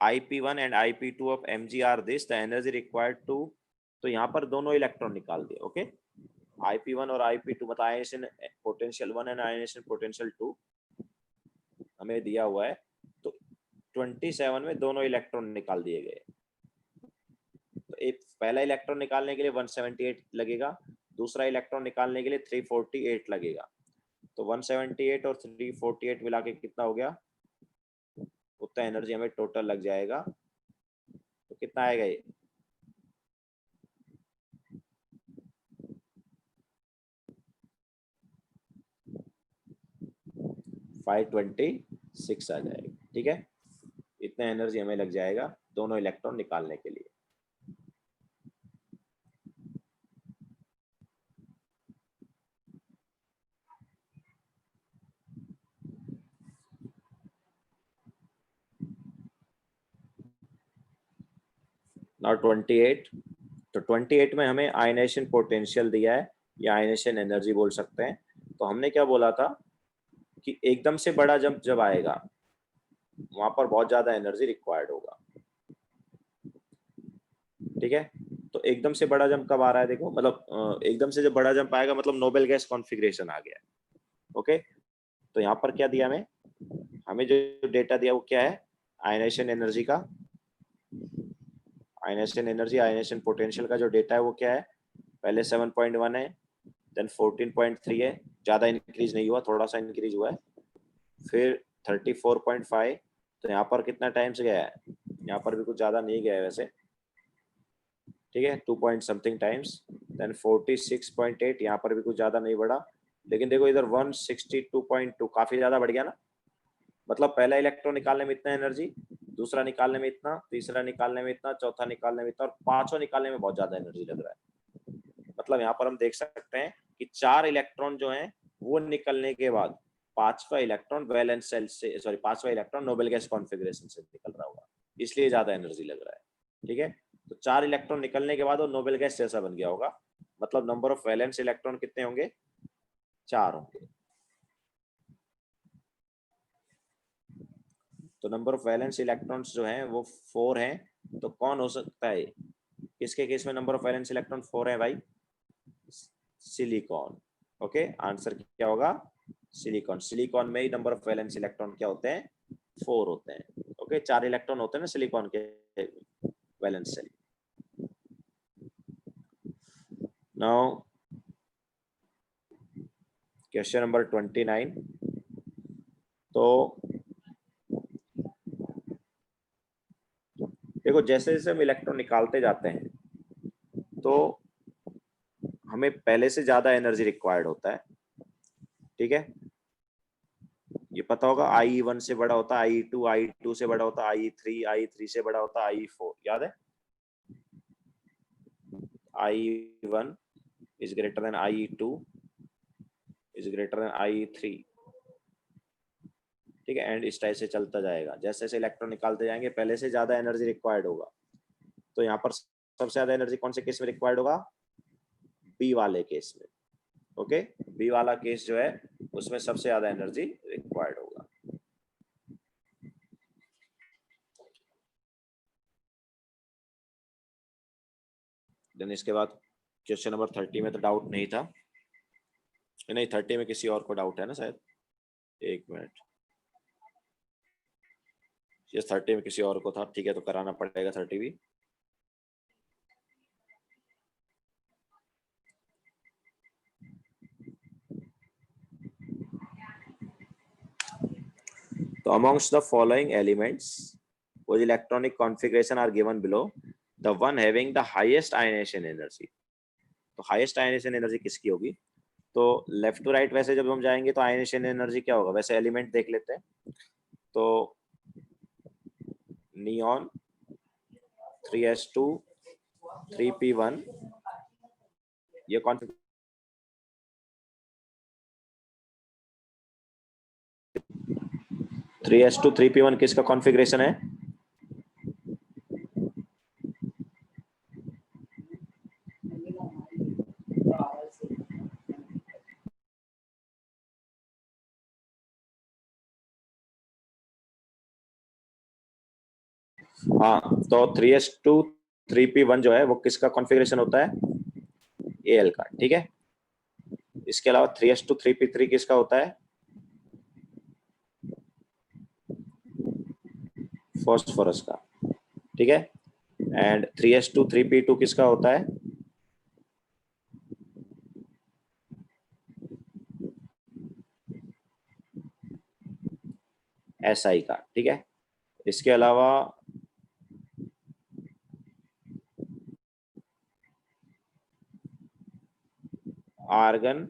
IP1 and IP2 of Mg are this, the energy required to, तो यहाँ पर दोनों इलेक्ट्रॉन निकाल दिए। ओके, IP1 और IP2 मतलब ionisation potential 1 and ionisation potential 2 हमें दिया हुआ है। तो 27 में दोनों इलेक्ट्रॉन निकाल दिए गए। तो एक पहला इलेक्ट्रॉन निकालने के लिए 178 लगेगा, दूसरा इलेक्ट्रॉन निकालने के लिए 348 लगेगा। तो 178 और 348 मिला के कितना हो गया, उतना एनर्जी हमें टोटल लग जाएगा। तो कितना आएगा ये, 526 आ जाएगा। ठीक है, इतना एनर्जी हमें लग जाएगा दोनों इलेक्ट्रॉन निकालने के लिए। नाउ 28, तो 28 में हमें आयनेशन पोटेंशियल दिया है या आयनेशन एनर्जी बोल सकते हैं। तो हमने क्या बोला था कि एकदम से बड़ा जब आएगा वहां पर बहुत ज्यादा एनर्जी रिक्वायर्ड होगा। ठीक है, तो एकदम से बड़ा जंप कब आ रहा है, देखो मतलब एकदम से जब बड़ा जंप आएगा मतलब नोबेल गैस कॉन्फ़िगरेशन आ गया। ओके, तो यहाँ पर क्या दिया हमें जो डेटा दिया वो क्या है, आयनेशन एनर्जी का, आयनेशन एनर्जी आयनेशन पोटेंशियल का जो डेटा है वो क्या है, पहले 7.1 है, देन 14.3 है, ज्यादा इंक्रीज नहीं हुआ, थोड़ा सा इंक्रीज हुआ है, फिर 34.5। तो यहाँ पर कितना टाइम्स गया है, यहाँ पर भी कुछ ज्यादा नहीं गया है वैसे। ठीक है, 2 पॉइंट समथिंग टाइम्स, देन 46.8, यहाँ पर भी कुछ ज्यादा नहीं बढ़ा। लेकिन देखो इधर 162.2 काफी ज्यादा बढ़ गया ना। मतलब पहला इलेक्ट्रॉन निकालने में इतना एनर्जी, दूसरा निकालने में इतना, तीसरा निकालने में इतना, चौथा निकालने में इतना, और पांचवा निकालने में बहुत ज्यादा एनर्जी लग रहा है। मतलब यहाँ पर हम देख सकते हैं कि 4 इलेक्ट्रॉन जो हैं वो निकलने के बाद पांचवा इलेक्ट्रॉन वैलेंस शेल से, सॉरी पांचवा इलेक्ट्रॉन नोबेल गैस कॉन्फ़िगरेशन से निकल रहा होगा, इसलिए ज्यादा एनर्जी लग रहा है। ठीक है, तो 4 इलेक्ट्रॉन निकलने के बाद वो नोबेल गैस जैसा बन गया होगा। मतलब नंबर ऑफ वैलेंस इलेक्ट्रॉन कितने होंगे, 4 होंगे। तो नंबर ऑफ वैलेंस इलेक्ट्रॉन्स जो हैं वो 4 हैं। तो कौन हो सकता है, किसके केस में नंबर ऑफ वैलेंस इलेक्ट्रॉन 4 है भाई, सिलिकॉन। ओके, आंसर क्या होगा, सिलिकॉन। सिलिकॉन में ही नंबर ऑफ वैलेंस इलेक्ट्रॉन क्या होते हैं, 4 होते हैं। ओके, 4 इलेक्ट्रॉन होते हैं ना सिलिकॉन के वैलेंस से। Now question number 29। तो देखो जैसे जैसे हम इलेक्ट्रॉन निकालते जाते हैं तो हमें पहले से ज्यादा एनर्जी रिक्वायर्ड होता है। ठीक है, ये पता होगा, IE1 से बड़ा होता है IE2, IE2 से बड़ा होता है IE3, IE3 से बड़ा होता है IE4, याद है। IE1 is greater than IE2 is greater than IE3। ठीक है, एंड इस टाइप से चलता जाएगा, जैसे जैसे इलेक्ट्रॉन निकालते जाएंगे पहले से ज्यादा एनर्जी रिक्वायर्ड होगा। तो यहाँ पर सबसे ज्यादा एनर्जी कौन से केस में रिक्वायर्ड होगा, बी वाले केस में। ओके, बी वाला केस जो है उसमें सबसे ज्यादा एनर्जी रिक्वायर्ड होगा। देन इसके बाद क्वेश्चन नंबर 30 में तो डाउट नहीं था, नहीं 30 में किसी और को डाउट है ना शायद, एक मिनट, ये 30 में किसी और को था। ठीक है, तो कराना पड़ेगा 30 भी। तो amongst the following elements whose electronic configuration are given below, the one having the highest ionization energy। तो हाईएस्ट आयनेशन एनर्जी किसकी होगी, तो लेफ्ट टू राइट वैसे जब हम जाएंगे तो आयनेशन एनर्जी क्या होगा, वैसे एलिमेंट देख लेते हैं। तो नियॉन 3s2 3p1, ये कौन 3s2 3p1 किसका कॉन्फ़िगरेशन है, हाँ, तो 3s2 3p1 जो है वो किसका कॉन्फ़िगरेशन होता है? Al का, ठीक है। इसके अलावा 3s2 3p3 किसका होता है? फॉस्फोरस का, ठीक है। एंड 3s2 3p2 किसका होता है? Si का, ठीक है। इसके अलावा आर्गन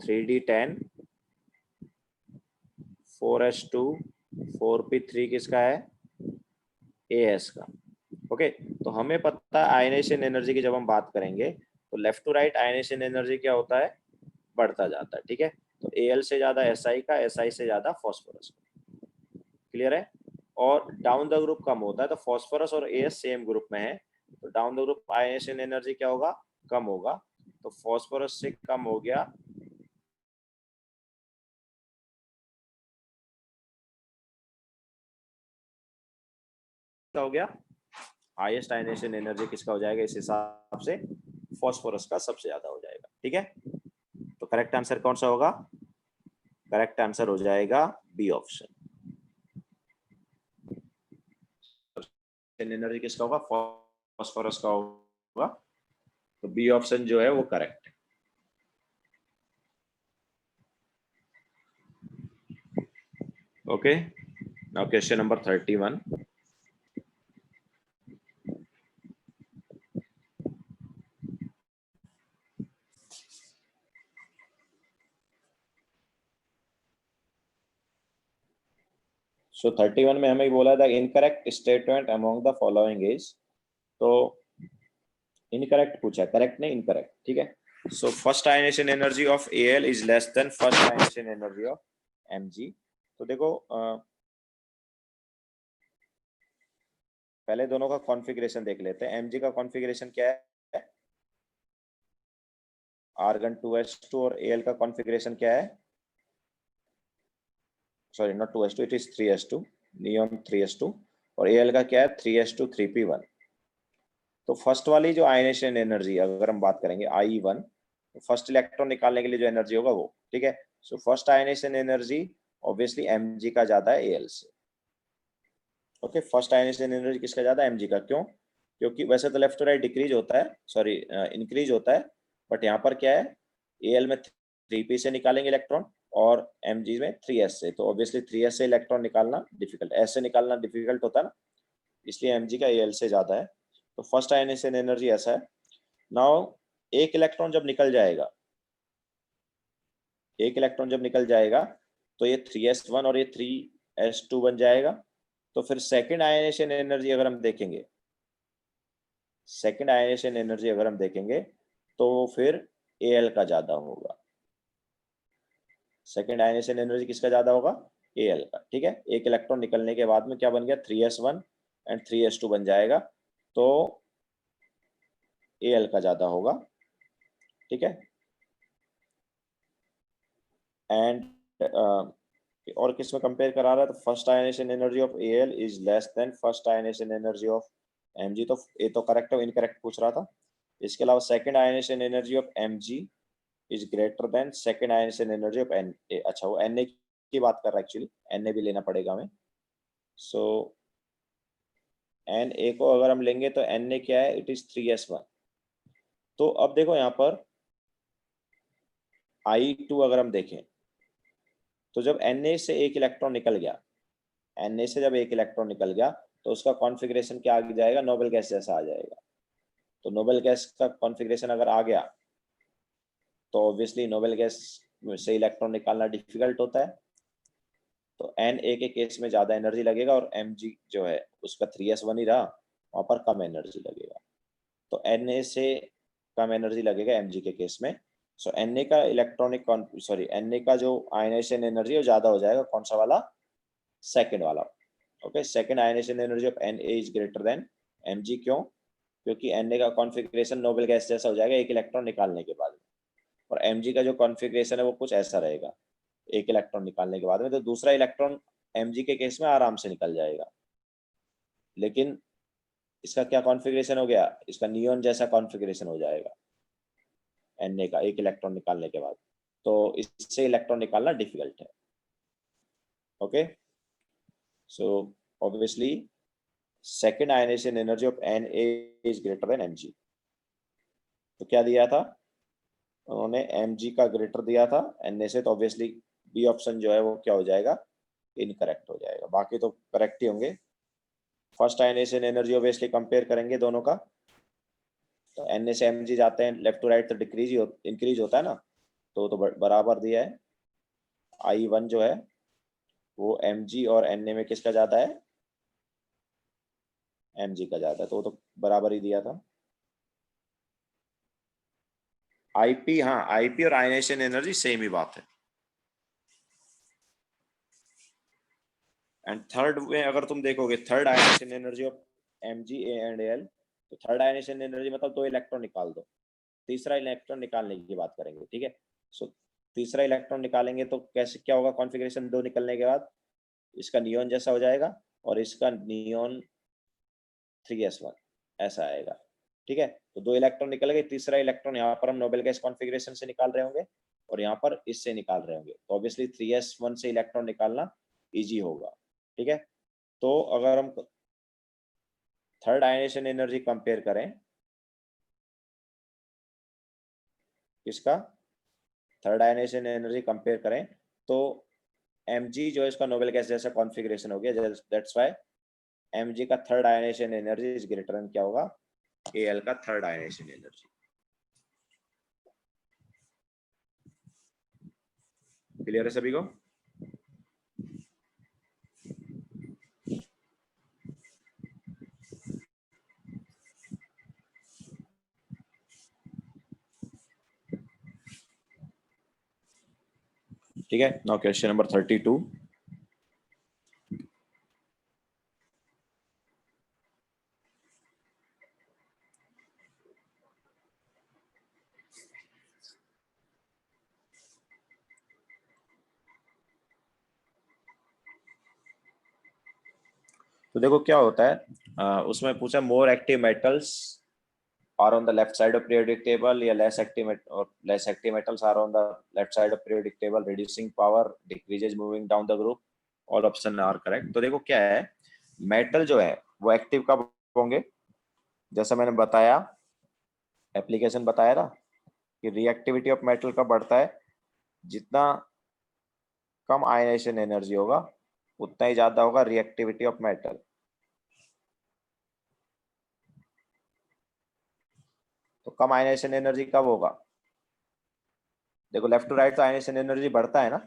3d10 4s2 4p3 किसका है? As का। ओके, तो हमें पता है आयनेशन एनर्जी की जब हम बात करेंगे तो left to right ionization energy क्या होता है? बढ़ता जाता है, ठीक है। तो Al से ज्यादा Si का, Si से ज्यादा फॉस्फोरस का, क्लियर है। और डाउन द ग्रुप कम होता है, तो फॉस्फोरस और As सेम ग्रुप में है, तो down the group ionisation energy क्या होगा? कम होगा। तो फॉस्फोरस से कम हो गया, क्या हो गया? हाईएस्ट आयनेशन एनर्जी किसका हो जाएगा इस हिसाब से? फॉस्फोरस का सबसे ज्यादा हो जाएगा, ठीक है। तो करेक्ट आंसर कौन सा होगा? करेक्ट आंसर हो जाएगा बी ऑप्शन। एनर्जी किसका होगा? फॉस्फोरस का होगा, तो बी ऑप्शन जो है वो करेक्ट है। Okay, now question number 31। सो 31 में हमें बोला था incorrect statement among the following is, तो इनकरेक्ट पूछा, करेक्ट नहीं इनकरेक्ट, ठीक है। So first ionisation energy of Al is less than first ionisation energy of Mg। तो देखो पहले दोनों का कॉन्फ़िगरेशन देख लेते हैं। Mg का कॉन्फ़िगरेशन क्या है? आर्गन 2s2, और Al का कॉन्फ़िगरेशन क्या है? Sorry not 2s2, it is 3s2, neon 3s2, और Al का क्या है? 3s2 3p1। तो फर्स्ट वाली जो आयनेशन एनर्जी अगर हम बात करेंगे I1, तो फर्स्ट इलेक्ट्रॉन निकालने के लिए जो एनर्जी होगा वो, ठीक है। So first ionisation energy obviously Mg का ज्यादा है Al से। ओके, फर्स्ट आयनेशन एनर्जी किसका ज्यादा है? Mg का। क्यों? क्योंकि वैसे तो लेफ्ट टू राइट डिक्रीज होता है, सॉरी इंक्रीज होता है, बट यहाँ पर क्या है? Al में 3p से निकालेंगे इलेक्ट्रॉन और Mg में 3s से, तो ऑब्वियसली 3s से इलेक्ट्रॉन निकालना डिफिकल्ट, s से निकालना डिफिकल्ट होता है ना, इसलिए Mg का Al से ज्यादा है। तो फर्स्ट आयनेशन एनर्जी ऐसा है। नाउ एक इलेक्ट्रॉन जब निकल जाएगा, एक इलेक्ट्रॉन जब निकल जाएगा तो ये 3s1 और ये 3s2 बन जाएगा। तो फिर सेकेंड आयनेशन एनर्जी अगर हम देखेंगे, सेकेंड आयनेशन एनर्जी अगर हम देखेंगे तो फिर Al का ज्यादा होगा। सेकेंड आयनेशन एनर्जी किसका ज्यादा होगा? Al का, ठीक है। एक इलेक्ट्रॉन निकलने के बाद में क्या बन गया? 3s1 एंड 3s2 बन जाएगा, तो Al का ज्यादा होगा, ठीक है। एंड और किस में कंपेयर करा रहा है? तो first ionisation energy of Al is less than first ionisation energy of Mg। तो ये तो करेक्ट है, इनकरेक्ट पूछ रहा था। इसके अलावा second ionisation energy of Mg is greater than second ionisation energy of Na। अच्छा, वो Na की बात कर रहा है, एक्चुअली Na भी लेना पड़ेगा हमें। सो Na को अगर हम लेंगे तो Na क्या है? It is 3s1। तो अब देखो यहाँ पर I2 अगर हम देखें, तो जब Na से एक इलेक्ट्रॉन निकल गया, Na से जब एक इलेक्ट्रॉन निकल गया तो उसका कॉन्फ़िगरेशन क्या आ जाएगा? नोबल गैस जैसा आ जाएगा। तो नोबल गैस का कॉन्फ़िगरेशन अगर आ गया तो ऑब्वियसली नोबल गैस से इलेक्ट्रॉन निकालना डिफिकल्ट होता है, तो Na के केस में ज्यादा एनर्जी लगेगा और Mg जो है उसका 3s1 ही रहा, वहां पर कम एनर्जी लगेगा। तो Na से कम एनर्जी लगेगा Mg के केस में। सो Na का इलेक्ट्रॉनिक सॉरी Na का जो आयनेशन एनर्जी है वो ज्यादा हो जाएगा। कौन सा वाला? सेकेंड वाला। Okay, second ionisation energy of Na is greater than Mg। क्यों? क्योंकि Na का कॉन्फ़िगरेशन नोबल गैस जैसा हो जाएगा एक इलेक्ट्रॉन निकालने के बाद, और Mg का जो कॉन्फ़िगरेशन है वो कुछ ऐसा रहेगा एक इलेक्ट्रॉन निकालने के बाद में, तो दूसरा इलेक्ट्रॉन Mg के केस में आराम से निकल जाएगा। लेकिन इसका क्या कॉन्फ़िगरेशन हो गया, इसका नियॉन जैसा कॉन्फ़िगरेशन हो जाएगा Na का एक इलेक्ट्रॉन निकालने के बाद, तो इससे इलेक्ट्रॉन निकालना डिफिकल्ट है। Okay, so obviously second ionisation energy of Na is greater than Mg। तो क्या दिया था उन्होंने, Mg का ग्रेटर दिया था Na से, तो ऑब्वियसली बी ऑप्शन जो है वो क्या हो जाएगा, इनकरेक्ट हो जाएगा। बाकी तो करेक्ट ही होंगे। First ionisation energy obviously compare करेंगे दोनों का, तो Na से Mg जाते हैं लेफ्ट टू राइट तो डिक्रीज इंक्रीज होता है ना, तो बराबर दिया है। I1 जो है वो Mg और Na में किसका ज्यादा है, Mg का ज्यादा है, तो वो तो बराबर ही दिया था। IP, हाँ IP और आयनेशन एनर्जी सेम ही बात है। एंड थर्ड में अगर तुम देखोगे third ionisation energy of Mg and Al, तो थर्ड आयनेशन एनर्जी मतलब 2 इलेक्ट्रॉन निकाल दो, तीसरा इलेक्ट्रॉन निकालने की बात करेंगे, ठीक है। सो तीसरा इलेक्ट्रॉन निकालेंगे तो कैसे क्या होगा कॉन्फ़िगरेशन, 2 निकलने के बाद इसका नियॉन जैसा हो जाएगा और इसका नियॉन 3s1 ऐसा आएगा, ठीक है। तो 2 इलेक्ट्रॉन निकल गए, तीसरा इलेक्ट्रॉन यहाँ पर हम नोबेल गैस कॉन्फ़िगरेशन से निकाल रहे होंगे और यहाँ पर इससे निकाल रहे होंगे, तो ऑब्वियसली 3s1 से इलेक्ट्रॉन निकालना इजी होगा, ठीक है। तो अगर हम थर्ड आयनेशन एनर्जी कंपेयर करें, इसका थर्ड आयनेशन एनर्जी कंपेयर करें तो Mg जो है इसका नोबेल गैस जैसा कॉन्फ़िगरेशन हो गया, दैट्स व्हाई Mg का third ionisation energy is greater than क्या होगा, Al का थर्ड आयनेशन एनर्जी। क्लियर है सभी को? ठीक है, नाउ क्वेश्चन नंबर 32। तो देखो क्या होता है, उसमें पूछा more active metals are on the left side of periodic table या less active metals are on the left side of periodic table, reducing power, decreases moving down the group, all option are correct. तो देखो क्या है, metal जो है वो active कब होंगे, जैसा मैंने बताया, एप्लीकेशन बताया था कि रिएक्टिविटी ऑफ मेटल कब बढ़ता है, जितना कम आयनेशन एनर्जी होगा उतना ही ज्यादा होगा रिएक्टिविटी ऑफ मेटल। तो कम आयनेशन एनर्जी कब होगा, देखो लेफ्ट टू राइट तो आयनेशन एनर्जी बढ़ता है ना,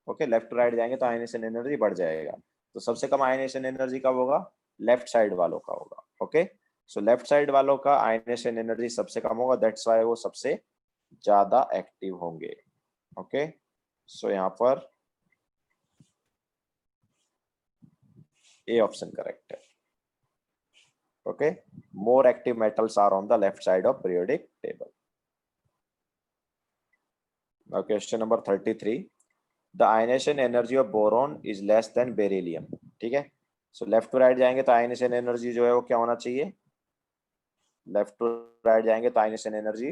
ओके, लेफ्ट टू राइट जाएंगे तो आयनेशन एनर्जी बढ़ जाएगा, तो सबसे कम आयनेशन एनर्जी कब होगा, लेफ्ट साइड वालों का होगा, ओके। सो लेफ्ट साइड वालों का आयनेशन एनर्जी सबसे कम होगा, दैट्स व्हाई वो सबसे ज्यादा एक्टिव होंगे, ओके। सो यहाँ पर ए ऑप्शन करेक्ट है, okay. More active metals are on the left side of periodic table. Now question number 33, the ionization energy of boron is less than beryllium, ठीक है। सो left to right जाएंगे तो ionisation energy जो है वो क्या होना चाहिए, लेफ्ट टू राइट जाएंगे तो आयनेशन एनर्जी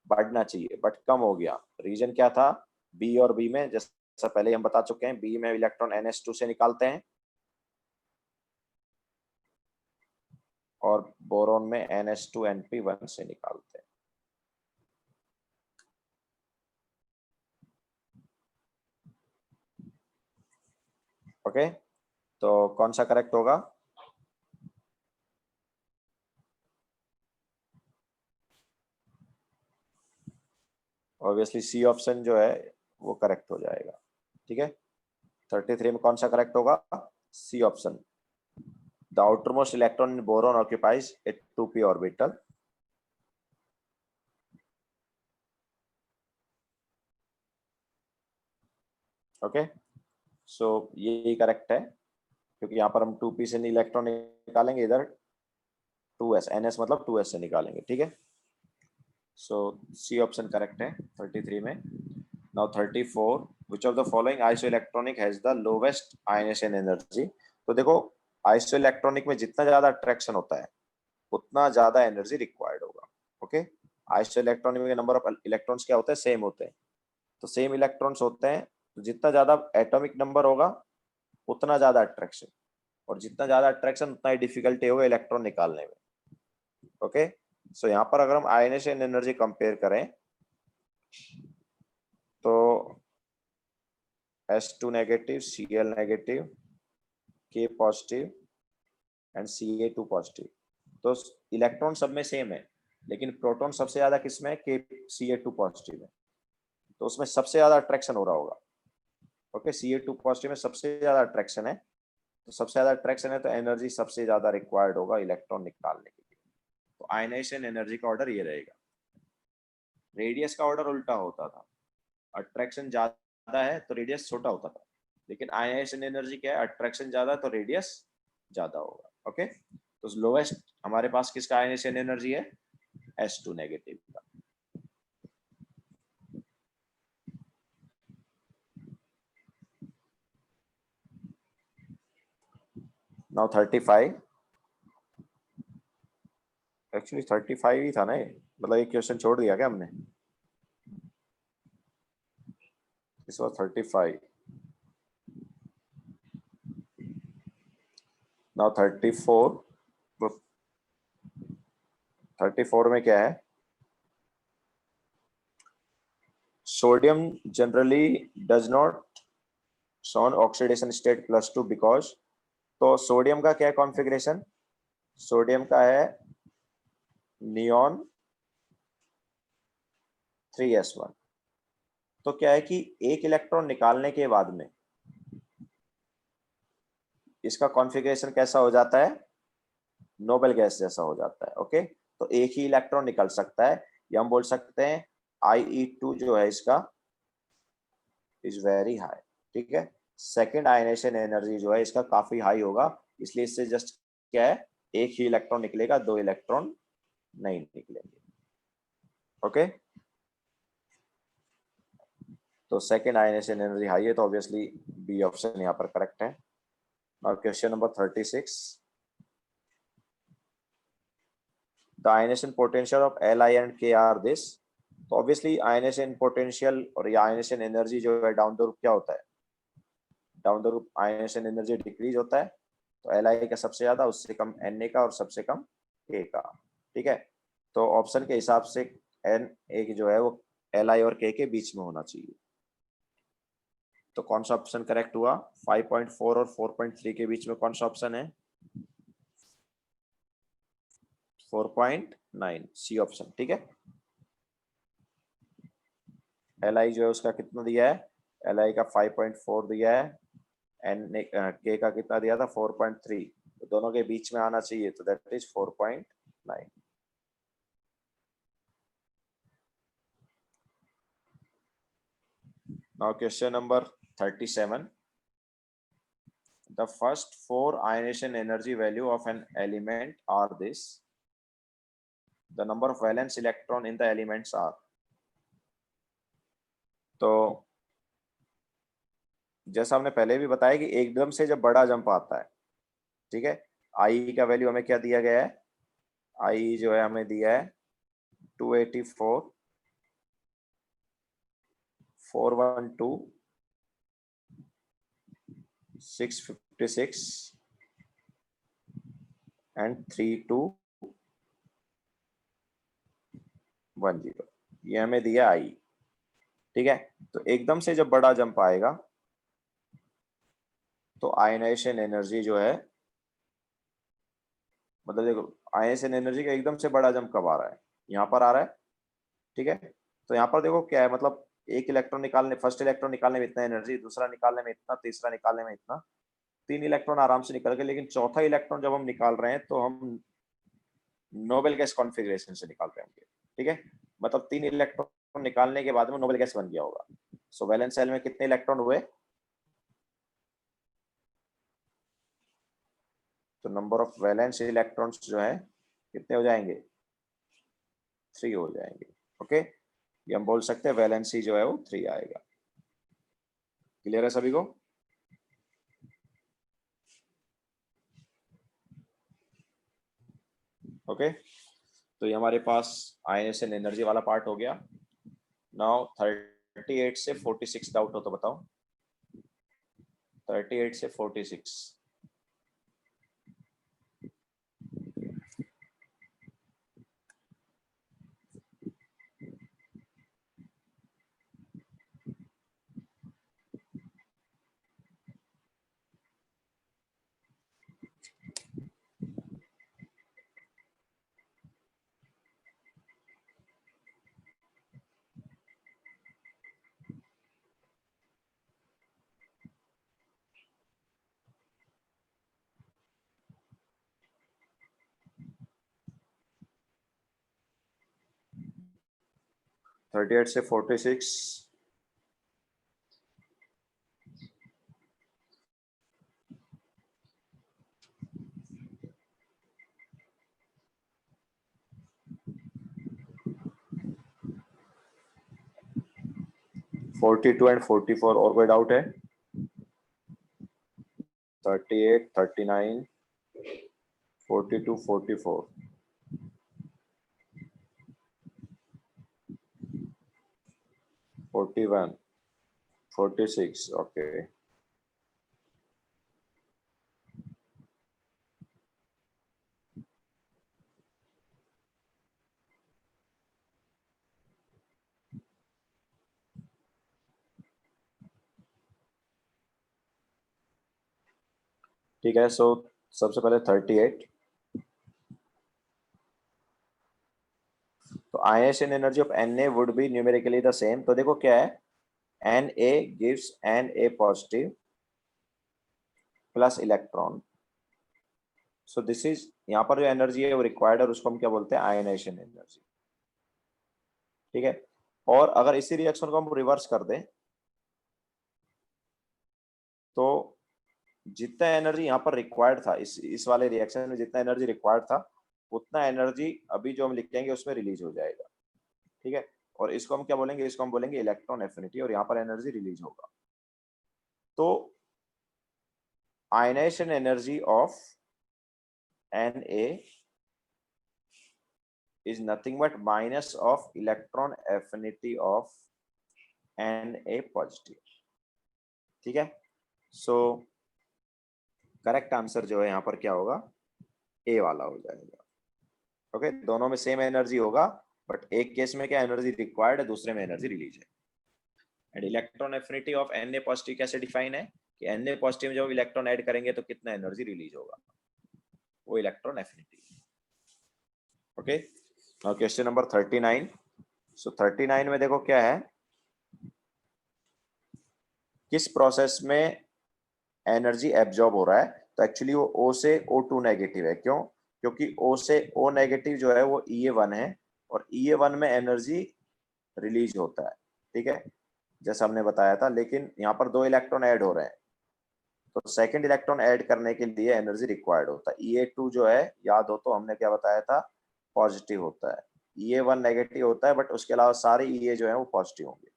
बढ़ना चाहिए, बट कम हो गया। रीजन क्या था, बी और बी में जैसा पहले हम बता चुके हैं, बी में इलेक्ट्रॉन NH2 से निकालते हैं और बोरोन में NH2 NP1 से निकालते हैं, ओके। तो कौन सा करेक्ट होगा, ऑब्वियसली सी ऑप्शन जो है वो करेक्ट हो जाएगा, ठीक है। 33 में कौन सा करेक्ट होगा, C option, the outermost electron in boron occupies a 2p orbital, okay. So यही करेक्ट है, क्योंकि यहाँ पर हम 2p से इलेक्ट्रॉन निकालेंगे, इधर 2s, ns मतलब 2s से निकालेंगे, ठीक है। सो सी ऑप्शन करेक्ट है 33 में। Now 34, which of the following isoelectronic has the lowest ionisation energy. तो देखो आइसो इलेक्ट्रॉनिक में जितना ज्यादा अट्रैक्शन होता है उतना ज्यादा एनर्जी रिक्वायर्ड होगा। ओके, आइसो इलेक्ट्रॉनिक में नंबर ऑफ इलेक्ट्रॉन्स क्या होते हैं, सेम होते हैं। तो सेम इलेक्ट्रॉन्स होते हैं तो जितना ज्यादा एटॉमिक नंबर होगा उतना ज्यादा अट्रैक्शन, और जितना ज्यादा अट्रैक्शन उतना ही डिफिकल्टी होगा इलेक्ट्रॉन निकालने में। ओके, सो यहाँ पर अगर हम आयनेशन एनर्जी कंपेयर करें तो S2 negative, Cl negative, K positive and Ca2 positive. तो इलेक्ट्रॉन सब में सेम है, लेकिन प्रोटॉन सबसे ज्यादा किसमें है, Ca2 पॉजिटिव है, तो उसमें सबसे ज्यादा अट्रैक्शन हो रहा होगा। ओके, Ca2 पॉजिटिव में सबसे ज्यादा अट्रैक्शन है, तो सबसे ज्यादा अट्रैक्शन है तो एनर्जी सबसे ज्यादा रिक्वायर्ड होगा इलेक्ट्रॉन निकालने के लिए। तो आयनाइजेशन एनर्जी का ऑर्डर ये रहेगा। रेडियस का ऑर्डर उल्टा होता था, अट्रैक्शन ज्यादा है तो रेडियस छोटा होता था, लेकिन आयनाइजेशन एनर्जी क्या है, अट्रैक्शन ज्यादा तो रेडियस ज्यादा होगा। ओके, तो लोवेस्ट हमारे पास किसका आयनाइजेशन एनर्जी है, S2 नेगेटिव का। नाउ 35, एक्चुअली 35 ही था ना ये, मतलब एक क्वेश्चन छोड़ दिया क्या हमने, इस बार 35। नाउ 34, 34 में क्या है, sodium generally does not shown oxidation state +2 because, तो सोडियम का क्या कॉन्फ़िगरेशन, सोडियम का है नियॉन 3s1। तो क्या है कि एक इलेक्ट्रॉन निकालने के बाद में इसका कॉन्फ़िगरेशन कैसा हो जाता है, नोबेल गैस जैसा हो जाता है। ओके, तो एक ही इलेक्ट्रॉन निकल सकता है, या हम बोल सकते हैं IE2 जो है इसका इज वेरी हाई। ठीक है, सेकेंड आयनेशन एनर्जी जो है इसका काफी हाई होगा, इसलिए इससे जस्ट क्या है, एक ही इलेक्ट्रॉन निकलेगा, दो इलेक्ट्रॉन नहीं निकलेंगे। ओके, तो सेकेंड आयनेशन एनर्जी हाई है, तो ऑब्वियसली बी ऑप्शन यहाँ पर करेक्ट है। और question number 36, the ionization potential of Li and K are this. तो ऑब्वियसली आयनेशन पोटेंशियल और ये आयनेशन एनर्जी जो है डाउन द रूप क्या होता है, डाउन द रूप आयनेशन एनर्जी डिक्रीज होता है, तो Li का सबसे ज्यादा, उससे कम Na का, और सबसे कम K का। ठीक है, तो ऑप्शन के हिसाब से Na जो है वो Li और K के बीच में होना चाहिए। तो कौन सा ऑप्शन करेक्ट हुआ, 5.4 और 4.3 के बीच में कौन सा ऑप्शन है, 4.9, सी ऑप्शन। ठीक है, Li जो है उसका कितना दिया है, Li का 5.4 दिया है, K का कितना दिया था, 4.3, तो दोनों के बीच में आना चाहिए, तो that is 4.9। Now question number 37. The first four ionization energy value of an element are this. The number of valence electron in the elements are. तो जैसा हमने पहले भी बताया कि एकदम से जब बड़ा जंप आता है, ठीक है, आई का वैल्यू हमें क्या दिया गया है, आई जो है हमें दिया है 284, 412, 656 एंड 3210, ये हमें दिया आई। ठीक है, तो एकदम से जब बड़ा जंप आएगा तो आयनाइजेशन एनर्जी जो है, मतलब देखो आयनाइजेशन एनर्जी का एकदम से बड़ा जंप कब आ रहा है, यहाँ पर आ रहा है। ठीक है, तो यहाँ पर देखो क्या है, मतलब एक इलेक्ट्रॉन निकालने, फर्स्ट इलेक्ट्रॉन निकालने में इतना एनर्जी, दूसरा निकालने में इतना, तीसरा निकालने में इतना, तीन इलेक्ट्रॉन आराम से निकल गए, लेकिन चौथा इलेक्ट्रॉन जब हम निकाल रहे हैं तो हम नोबेल गैस कॉन्फ़िगरेशन से निकाल रहे होंगे। ठीक है, मतलब तीन इलेक्ट्रॉन निकालने के बाद में नोबेल गैस बन गया होगा। सो वैलेंस शेल में कितने इलेक्ट्रॉन हुए, तो नंबर ऑफ वैलेंस इलेक्ट्रॉन्स जो है कितने हो जाएंगे, 3 हो जाएंगे। ओके, ये हम बोल सकते हैं वैलेंसी जो है वो 3 आएगा। क्लियर है सभी को। ओके, तो ये हमारे पास आयनेशन एनर्जी वाला पार्ट हो गया। नाउ 38 से 46 डाउट हो तो बताओ। 38 से 46। 38 से 46। 42 एंड 44 और कोई डाउट है? 38, 39, 42, 44, 41, 46। ओके, ठीक है। सो सबसे पहले 38, तो ionisation energy of Na would be numerically the same. तो देखो क्या है, Na gives Na positive plus electron. So this is, यहाँ पर जो एनर्जी है वो रिक्वायर्ड है, उसको हम क्या बोलते हैं, आयनेशन एनर्जी। ठीक है, और अगर इसी रिएक्शन को हम रिवर्स कर दें तो जितना एनर्जी यहाँ पर रिक्वायर्ड था, इस वाले रिएक्शन में जितना एनर्जी रिक्वायर्ड था उतना एनर्जी अभी जो हम लिखेंगे उसमें रिलीज हो जाएगा। ठीक है, और इसको हम क्या बोलेंगे, इसको हम बोलेंगे इलेक्ट्रॉन एफिनिटी, और यहाँ पर एनर्जी रिलीज होगा। तो ionization energy of Na is nothing but minus of electron affinity of Na positive। ठीक है, सो करेक्ट आंसर जो है यहाँ पर क्या होगा, ए वाला हो जाएगा। ओके, दोनों में सेम एनर्जी होगा, बट एक केस में क्या एनर्जी रिक्वायर्ड है, दूसरे में एनर्जी रिलीज है। And electron affinity of Na positive कैसे डिफाइन है कि Na पॉजिटिव जब इलेक्ट्रॉन ऐड करेंगे तो कितना एनर्जी रिलीज होगा, वो electron affinity. Okay, now question number 39। सो 39 में देखो क्या है, किस प्रोसेस में एनर्जी एब्जॉर्ब हो रहा है। तो एक्चुअली वो O से O2 नेगेटिव है। क्यों? क्योंकि O से O नेगेटिव जो है वो E1 है, और E1 में एनर्जी रिलीज होता है। ठीक है, जैसा हमने बताया था, लेकिन यहाँ पर 2 इलेक्ट्रॉन ऐड हो रहे हैं, तो सेकंड इलेक्ट्रॉन ऐड करने के लिए एनर्जी रिक्वायर्ड होता है। E2 जो है, याद हो तो हमने क्या बताया था, पॉजिटिव होता है। E1 नेगेटिव होता है, बट उसके अलावा सारे E जो है वो पॉजिटिव होंगे।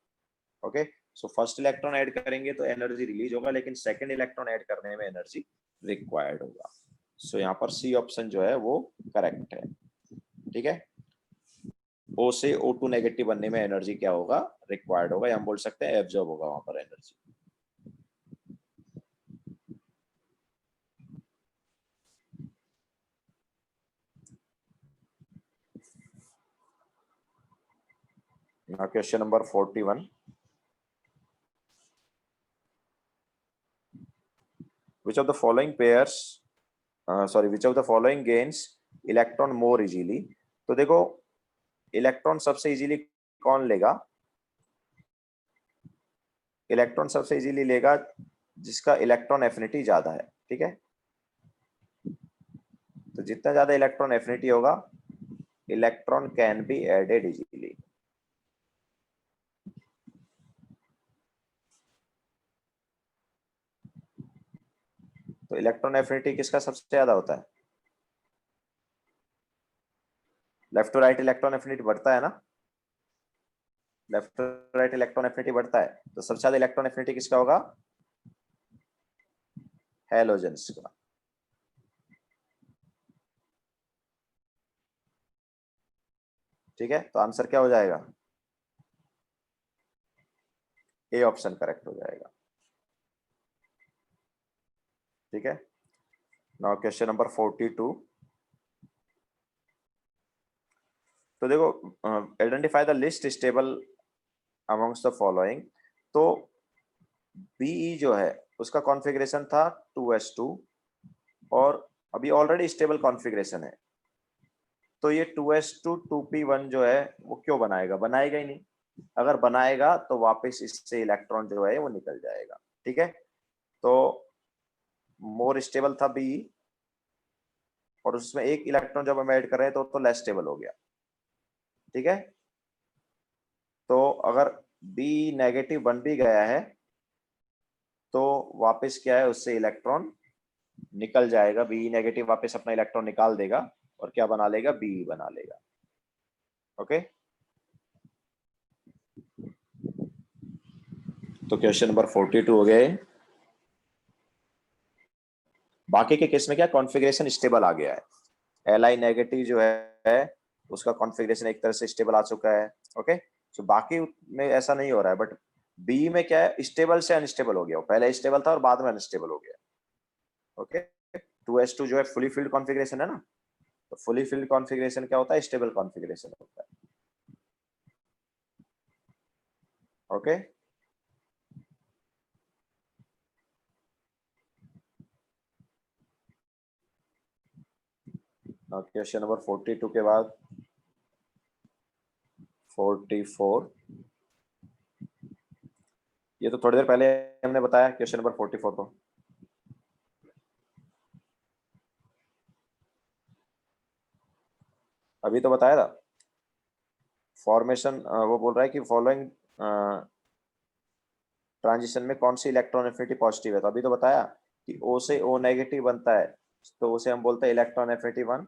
Okay, so first electron add करेंगे तो एनर्जी रिलीज होगा, लेकिन सेकंड इलेक्ट्रॉन ऐड करने में एनर्जी रिक्वायर्ड होगा। सो यहाँ पर सी ऑप्शन जो है वो करेक्ट है। ठीक है, O से O2 नेगेटिव बनने में एनर्जी क्या होगा, रिक्वायर्ड होगा, या हम बोल सकते हैं एब्जॉर्ब होगा वहां पर energy. Now question number 41. Which of the following pairs, which of the following gains electron more easily? तो देखो इलेक्ट्रॉन सबसे इजीली कौन लेगा, इलेक्ट्रॉन सबसे इजीली लेगा जिसका इलेक्ट्रॉन एफिनिटी ज्यादा है। ठीक है, तो जितना ज्यादा इलेक्ट्रॉन एफिनिटी होगा, electron can be added easily. तो इलेक्ट्रॉन एफिनिटी किसका सबसे ज्यादा होता है, left to right electron affinity बढ़ता है ना, left to right electron affinity बढ़ता है, तो सबसे ज्यादा इलेक्ट्रॉन एफिनिटी किसका होगा, हैलोजेंस का। ठीक है, तो आंसर क्या हो जाएगा? ए ऑप्शन करेक्ट हो जाएगा। ठीक है, नाउ क्वेश्चन नंबर 42। तो देखो, identify the list stable amongst the following. तो बीई जो है उसका कॉन्फ़िगरेशन था 2s2 और अभी ऑलरेडी स्टेबल कॉन्फ़िगरेशन है, तो ये 2s2 2p1 जो है वो क्यों बनाएगा? बनाएगा ही नहीं। अगर बनाएगा तो वापस इससे इलेक्ट्रॉन जो है वो निकल जाएगा। ठीक है, तो मोर स्टेबल था बी और उसमें एक इलेक्ट्रॉन जब हम ऐड कर रहे हैं तो लेस स्टेबल हो गया। ठीक है, तो अगर बी नेगेटिव बन भी गया है तो वापस क्या है, उससे इलेक्ट्रॉन निकल जाएगा। बी नेगेटिव वापस अपना इलेक्ट्रॉन निकाल देगा और क्या बना लेगा? बी बना लेगा। ओके, तो क्वेश्चन नंबर 42 हो गए। बाकी के केस में क्या कॉन्फ़िगरेशन स्टेबल आ गया है। एल आई नेगेटिव जो है उसका कॉन्फ़िगरेशन एक तरह से स्टेबल आ चुका है। ओके, तो बाकी में ऐसा नहीं हो रहा है, बट बी में क्या है, स्टेबल से अनस्टेबल हो गया। पहले स्टेबल था और बाद में अनस्टेबल हो गया। ओके, 2s2 जो है फुली फिल्ड कॉन्फ़िगरेशन है ना, तो फुली फिल्ड कॉन्फ़िगरेशन क्या होता है? स्टेबल कॉन्फ़िगरेशन होता है। ओके, क्वेश्चन नंबर 42 के बाद 44। ये तो थोड़ी देर पहले हमने बताया क्वेश्चन नंबर 44 को। अभी तो बताया था। फॉर्मेशन वो बोल रहा है कि फॉलोइंग ट्रांजिशन में कौन सी इलेक्ट्रॉन एफिनिटी पॉजिटिव है। तो अभी तो बताया कि ओ से ओ नेगेटिव बनता है, तो उसे हम बोलते हैं इलेक्ट्रॉन एफिनिटी 1।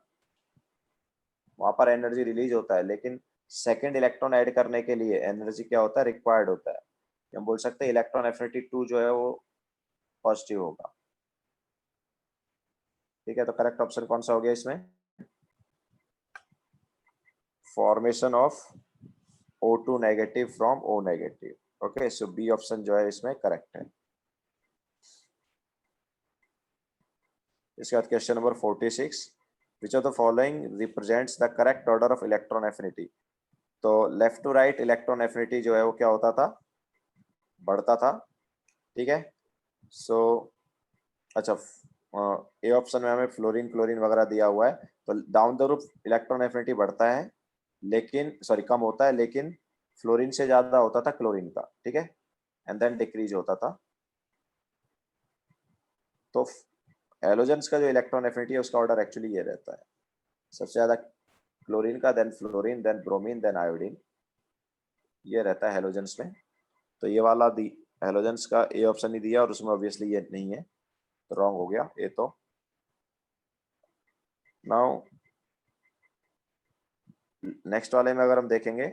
वहां पर एनर्जी रिलीज होता है, लेकिन सेकेंड इलेक्ट्रॉन ऐड करने के लिए एनर्जी क्या होता है? रिक्वायर्ड होता है। हम बोल सकते हैं इलेक्ट्रॉन एफिनिटी 2 जो है वो पॉजिटिव होगा। ठीक है, तो करेक्ट ऑप्शन कौन सा हो गया इसमें? Formation of O2 negative from O negative. Okay, so B option जो है इसमें करेक्ट है। इसके बाद question number 46। Which of the following represents the correct order of electron affinity. तो left to right electron affinity जो है वो क्या होता था? बढ़ता था। ठीक है, सो अच्छा, ए ऑप्शन में हमें फ्लोरीन क्लोरीन वगैरह दिया हुआ है, तो down the route electron affinity बढ़ता है, लेकिन सॉरी कम होता है, लेकिन फ्लोरीन से ज्यादा होता था क्लोरीन का। ठीक है, एंड देन डिक्रीज होता था। तो हेलोजेंस का जो इलेक्ट्रॉन एफिनिटी है उसका ऑर्डर एक्चुअली ये रहता है, सबसे ज्यादा क्लोरीन का, then fluorine, then bromine, then iodine, ये रहता है हेलोजेंस में। तो ये वाला दी हेलोजेंस का ए ऑप्शन ही दिया और उसमें ऑब्वियसली ये नहीं है, तो रॉन्ग हो गया ये। तो नाउ नेक्स्ट वाले में अगर हम देखेंगे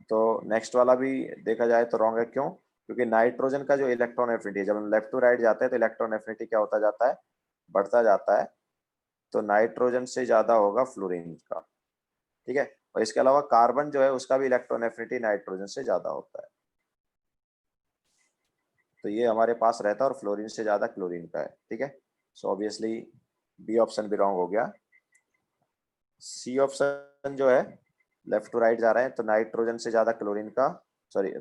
तो नेक्स्ट वाला भी देखा जाए तो रॉन्ग है। क्यों? क्योंकि नाइट्रोजन का जो इलेक्ट्रॉन एफिनिटी है, जब हम लेफ्ट टू राइट जाते हैं तो इलेक्ट्रॉन एफिनिटी क्या होता जाता है? बढ़ता जाता है। तो नाइट्रोजन से ज्यादा होगा फ्लोरीन का। ठीक है, और इसके अलावा कार्बन जो है उसका भी इलेक्ट्रॉन एफिनिटी नाइट्रोजन से ज्यादा होता है। तो ये हमारे पास रहता है और फ्लोरीन से ज्यादा क्लोरीन का है। ठीक है, सो ऑब्वियसली बी ऑप्शन भी रॉन्ग हो गया। सी ऑप्शन जो है लेफ्ट टू राइट जा रहे हैं, तो नाइट्रोजन से ज्यादा क्लोरीन का, सॉरी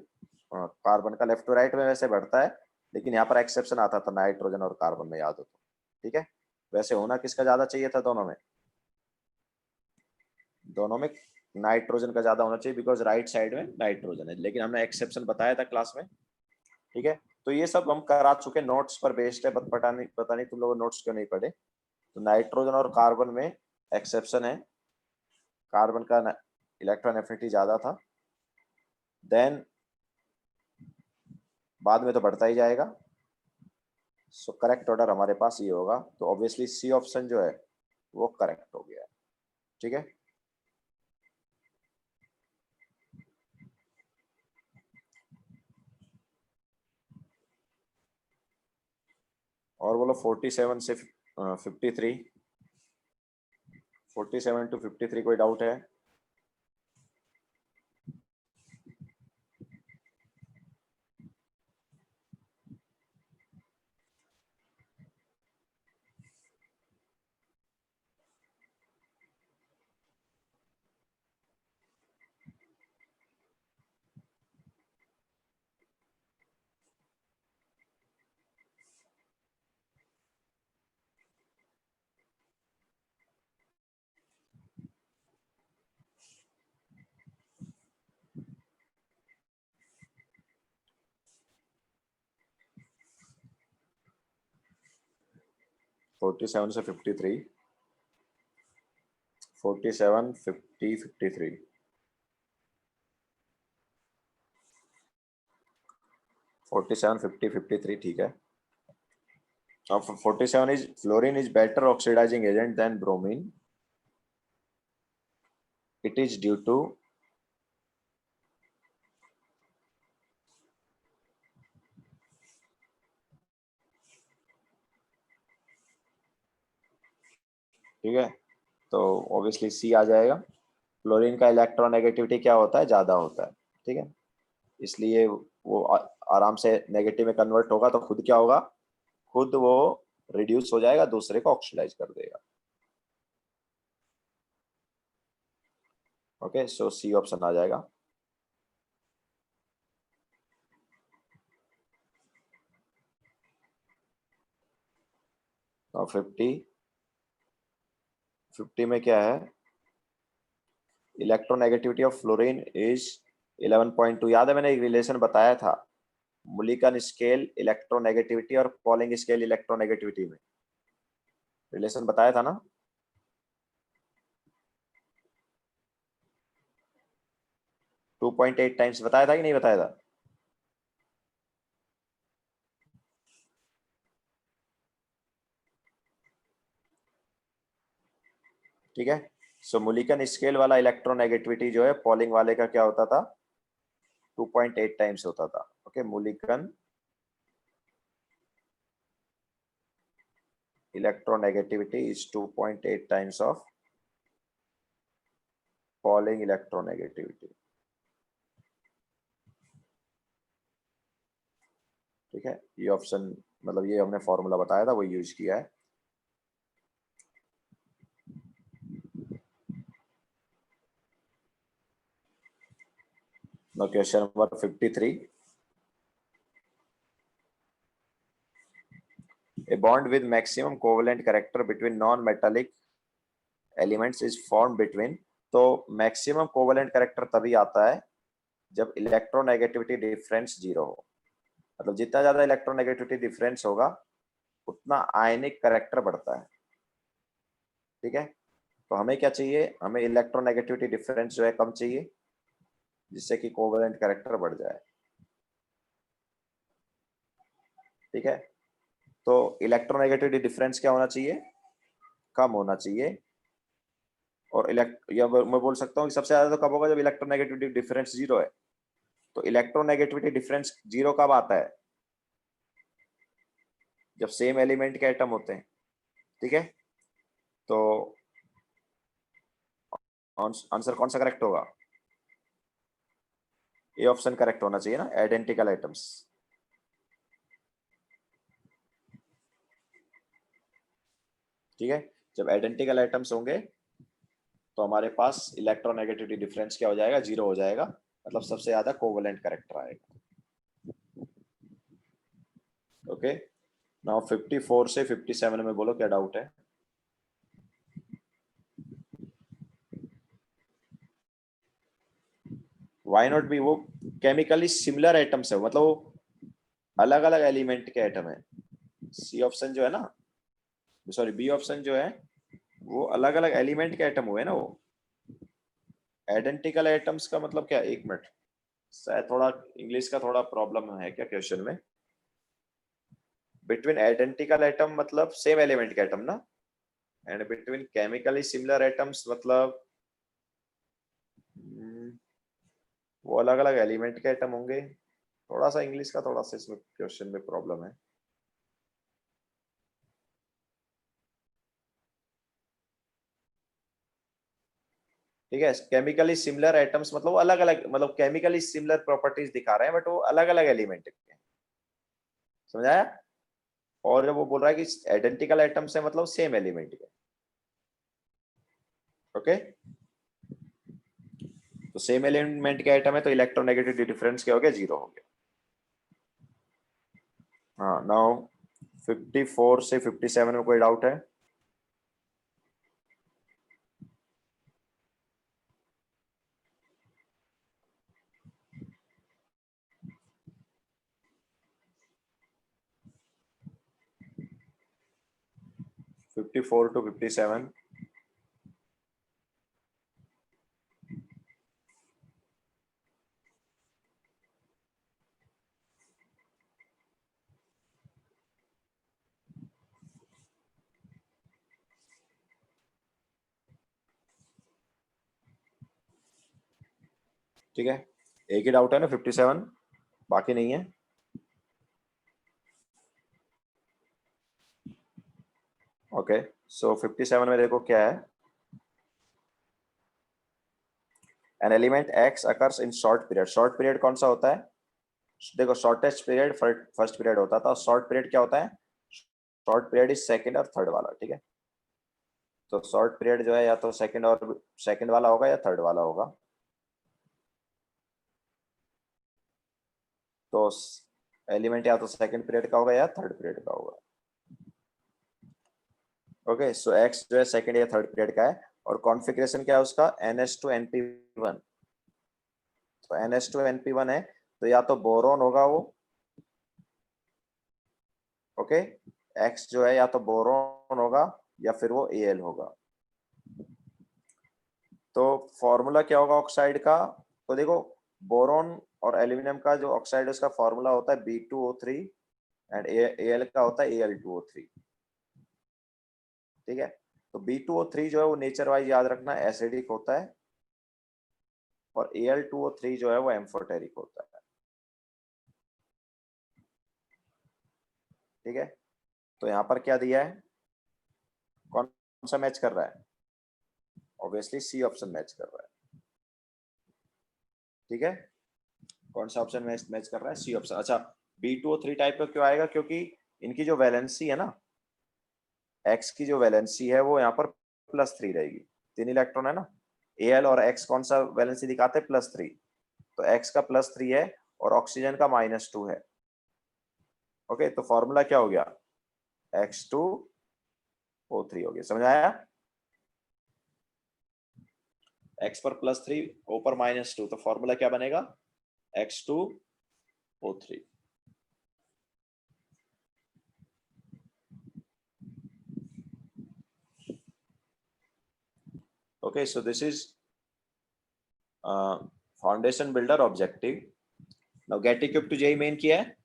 कार्बन का लेफ्ट टू राइट में वैसे बढ़ता है, लेकिन यहाँ पर एक्सेप्शन आता था नाइट्रोजन और कार्बन में, याद हो तो। ठीक है, वैसे होना किसका ज्यादा चाहिए था? दोनों में, दोनों में नाइट्रोजन का ज्यादा होना चाहिए, बिकॉज राइट साइड में नाइट्रोजन है, लेकिन हमने एक्सेप्शन बताया था क्लास में। ठीक है, तो ये सब हम करा चुके, नोट्स पर बेस्ड है, पता नहीं तुम लोग नोट्स क्यों नहीं पढ़े। तो नाइट्रोजन और कार्बन में एक्सेप्शन है, कार्बन का इलेक्ट्रॉन एफिनिटी ज्यादा था, देन बाद में तो बढ़ता ही जाएगा। सो करेक्ट ऑर्डर हमारे पास ये होगा, तो ऑब्वियसली सी ऑप्शन जो है वो करेक्ट हो गया। ठीक है, और बोलो 47 से 53। 47 to 53 कोई डाउट है? फोर्टी सेवन से 53, 47, 50, 53, 47, 50, 53 ठीक है। अब 47 is fluorine is better oxidizing agent than bromine. It is due to ठीक है, तो ऑब्वियसली सी आ जाएगा। फ्लोरीन का इलेक्ट्रोनेगेटिविटी क्या होता है, ज्यादा होता है, ठीक है, इसलिए वो आराम से नेगेटिव में कन्वर्ट होगा, तो खुद क्या होगा, खुद वो रिड्यूस हो जाएगा, दूसरे को ऑक्सीडाइज कर देगा। ओके, सो सी ऑप्शन आ जाएगा। और 50 में क्या है, इलेक्ट्रोनेगेटिविटी ऑफ फ्लोरीन इज 11.2। याद है मैंने एक रिलेशन बताया था, मुलिकन स्केल इलेक्ट्रोनेगेटिविटी और पॉलिंग स्केल इलेक्ट्रोनेगेटिविटी में रिलेशन बताया था ना। टू 2.8 टाइम्स बताया था कि नहीं बताया था? ठीक है, सो मुलिकन स्केल वाला इलेक्ट्रोनेगेटिविटी जो है पॉलिंग वाले का क्या होता था, 2.8 टाइम्स होता था। Okay, Mulliken electronegativity is 2.8 times of Pauling electronegativity। ठीक है, ये ऑप्शन मतलब ये हमने फॉर्मूला बताया था, वो यूज किया है। Now question number 53, a bond with maximum covalent character between non-metallic elements is formed between। तो मैक्सिमम कोवेलेंट कैरेक्टर तभी आता है जब इलेक्ट्रोनेगेटिविटी डिफरेंस जीरो हो, मतलब जितना ज्यादा इलेक्ट्रोनेगेटिविटी डिफरेंस होगा उतना आयनिक कैरेक्टर बढ़ता है। ठीक है, तो हमें क्या चाहिए, हमें इलेक्ट्रोनेगेटिविटी डिफरेंस जो है कम चाहिए, जिससे कि कोवेलेंट कैरेक्टर बढ़ जाए। ठीक है, तो इलेक्ट्रोनेगेटिविटी डिफरेंस क्या होना चाहिए, कम होना चाहिए। और या मैं बोल सकता हूँ कि सबसे ज्यादा तो कब होगा, जब इलेक्ट्रोनेगेटिविटी डिफरेंस जीरो है। तो इलेक्ट्रोनेगेटिविटी डिफरेंस जीरो कब आता है, जब सेम एलिमेंट के एटम होते हैं। ठीक है, तो आंसर कौन सा करेक्ट होगा, ये ऑप्शन करेक्ट होना चाहिए ना, आइडेंटिकल आइटम्स। ठीक है, जब आइडेंटिकल आइटम्स होंगे तो हमारे पास इलेक्ट्रोनेगेटिविटी डिफरेंस क्या हो जाएगा, जीरो हो जाएगा, मतलब सबसे ज्यादा कोवेलेंट कैरेक्टर आएगा। ओके, नाउ 54 से 57 में बोलो क्या डाउट है। वाई नॉट बी, वो केमिकली सिमिलर एटम्स है, मतलब वो अलग अलग एलिमेंट के एटम है। सी ऑप्शन जो है ना, सॉरी बी ऑप्शन जो है, वो अलग अलग एलिमेंट के एटम हुए ना वो। आइडेंटिकल एटम्स का मतलब क्या, एक मिनट, शायद थोड़ा इंग्लिश का थोड़ा प्रॉब्लम है क्या क्वेश्चन में। बिटवीन आइडेंटिकल एटम मतलब सेम एलिमेंट के एटम ना, and between chemically similar atoms मतलब वो अलग अलग एलिमेंट के एटम होंगे। थोड़ा सा इंग्लिश का थोड़ा सा इसमें क्वेश्चन में प्रॉब्लम है। ठीक है। केमिकली सिमिलर एटम्स मतलब अलग अलग, मतलब केमिकली सिमिलर प्रॉपर्टीज दिखा रहे हैं बट वो अलग अलग एलिमेंट के हैं, समझाया। और जब वो बोल रहा है कि आइडेंटिकल एटम्स है मतलब सेम एलिमेंट के, ओके। तो सेम एलिमेंट के आइटम है तो इलेक्ट्रोनेगेटिविटी डिफरेंस क्या हो गया, 0 हो गया। हाँ, नाउ 54 से 57 में कोई डाउट है? Fifty four to 57। ठीक है, एक ही डाउट है ना 57, बाकी नहीं है। ओके, सो 57 में देखो क्या है। An element x occurs in short period. Short period कौन सा होता है? देखो, शॉर्टेस्ट पीरियड फर्स्ट पीरियड होता था, शॉर्ट पीरियड क्या होता है? शॉर्ट पीरियड इज सेकंड और थर्ड वाला, ठीक है। तो शॉर्ट पीरियड जो है या तो सेकंड और सेकंड वाला होगा या थर्ड वाला होगा। तो एलिमेंट या तो सेकंड पीरियड का होगा या थर्ड पीरियड का होगा। ओके, सो एक्स जो है सेकंड या थर्ड पीरियड का है। और कॉन्फ़िगरेशन क्या है उसका? NH2 NP1। तो NH2 NP1 है तो या तो बोरोन होगा वो, ओके। एक्स जो है या तो बोरोन होगा या फिर वो Al होगा। तो फॉर्मूला क्या होगा ऑक्साइड का? तो देखो, बोरोन और एल्यूमिनियम का जो ऑक्साइड है उसका फॉर्मूला होता है B2O3 एंड Al का होता है Al2O3, ठीक है। तो B2O3 जो है वो नेचर वाइज याद रखना एसिडिक होता है और Al2O3 जो है वो एम्फोटेरिक होता है, ठीक है। तो यहाँ पर क्या दिया है, कौन सा मैच कर रहा है? ऑब्वियसली सी ऑप्शन मैच कर रहा है, ठीक है। कौन सा ऑप्शन मैच मैच कर रहा है? C option. अच्छा, B2O3 टाइप का क्यों आएगा? क्योंकि इनकी जो वैलेंसी है ना, एक्स की जो वैलेंसी है वो यहाँ पर +3 रहेगी। 3 इलेक्ट्रॉन है ना, Al और X कौन सा वैलेंसी दिखाते हैं? +3। तो X का +3 है और ऑक्सीजन का -2 है, ओके। तो फॉर्मूला क्या हो गया? X2O3 हो गया, समझ आया? X पर +3, O पर -2, तो फॉर्मूला क्या बनेगा? X2O3। Okay, so this is foundation builder objective. Now get equip to JEE Main किया है?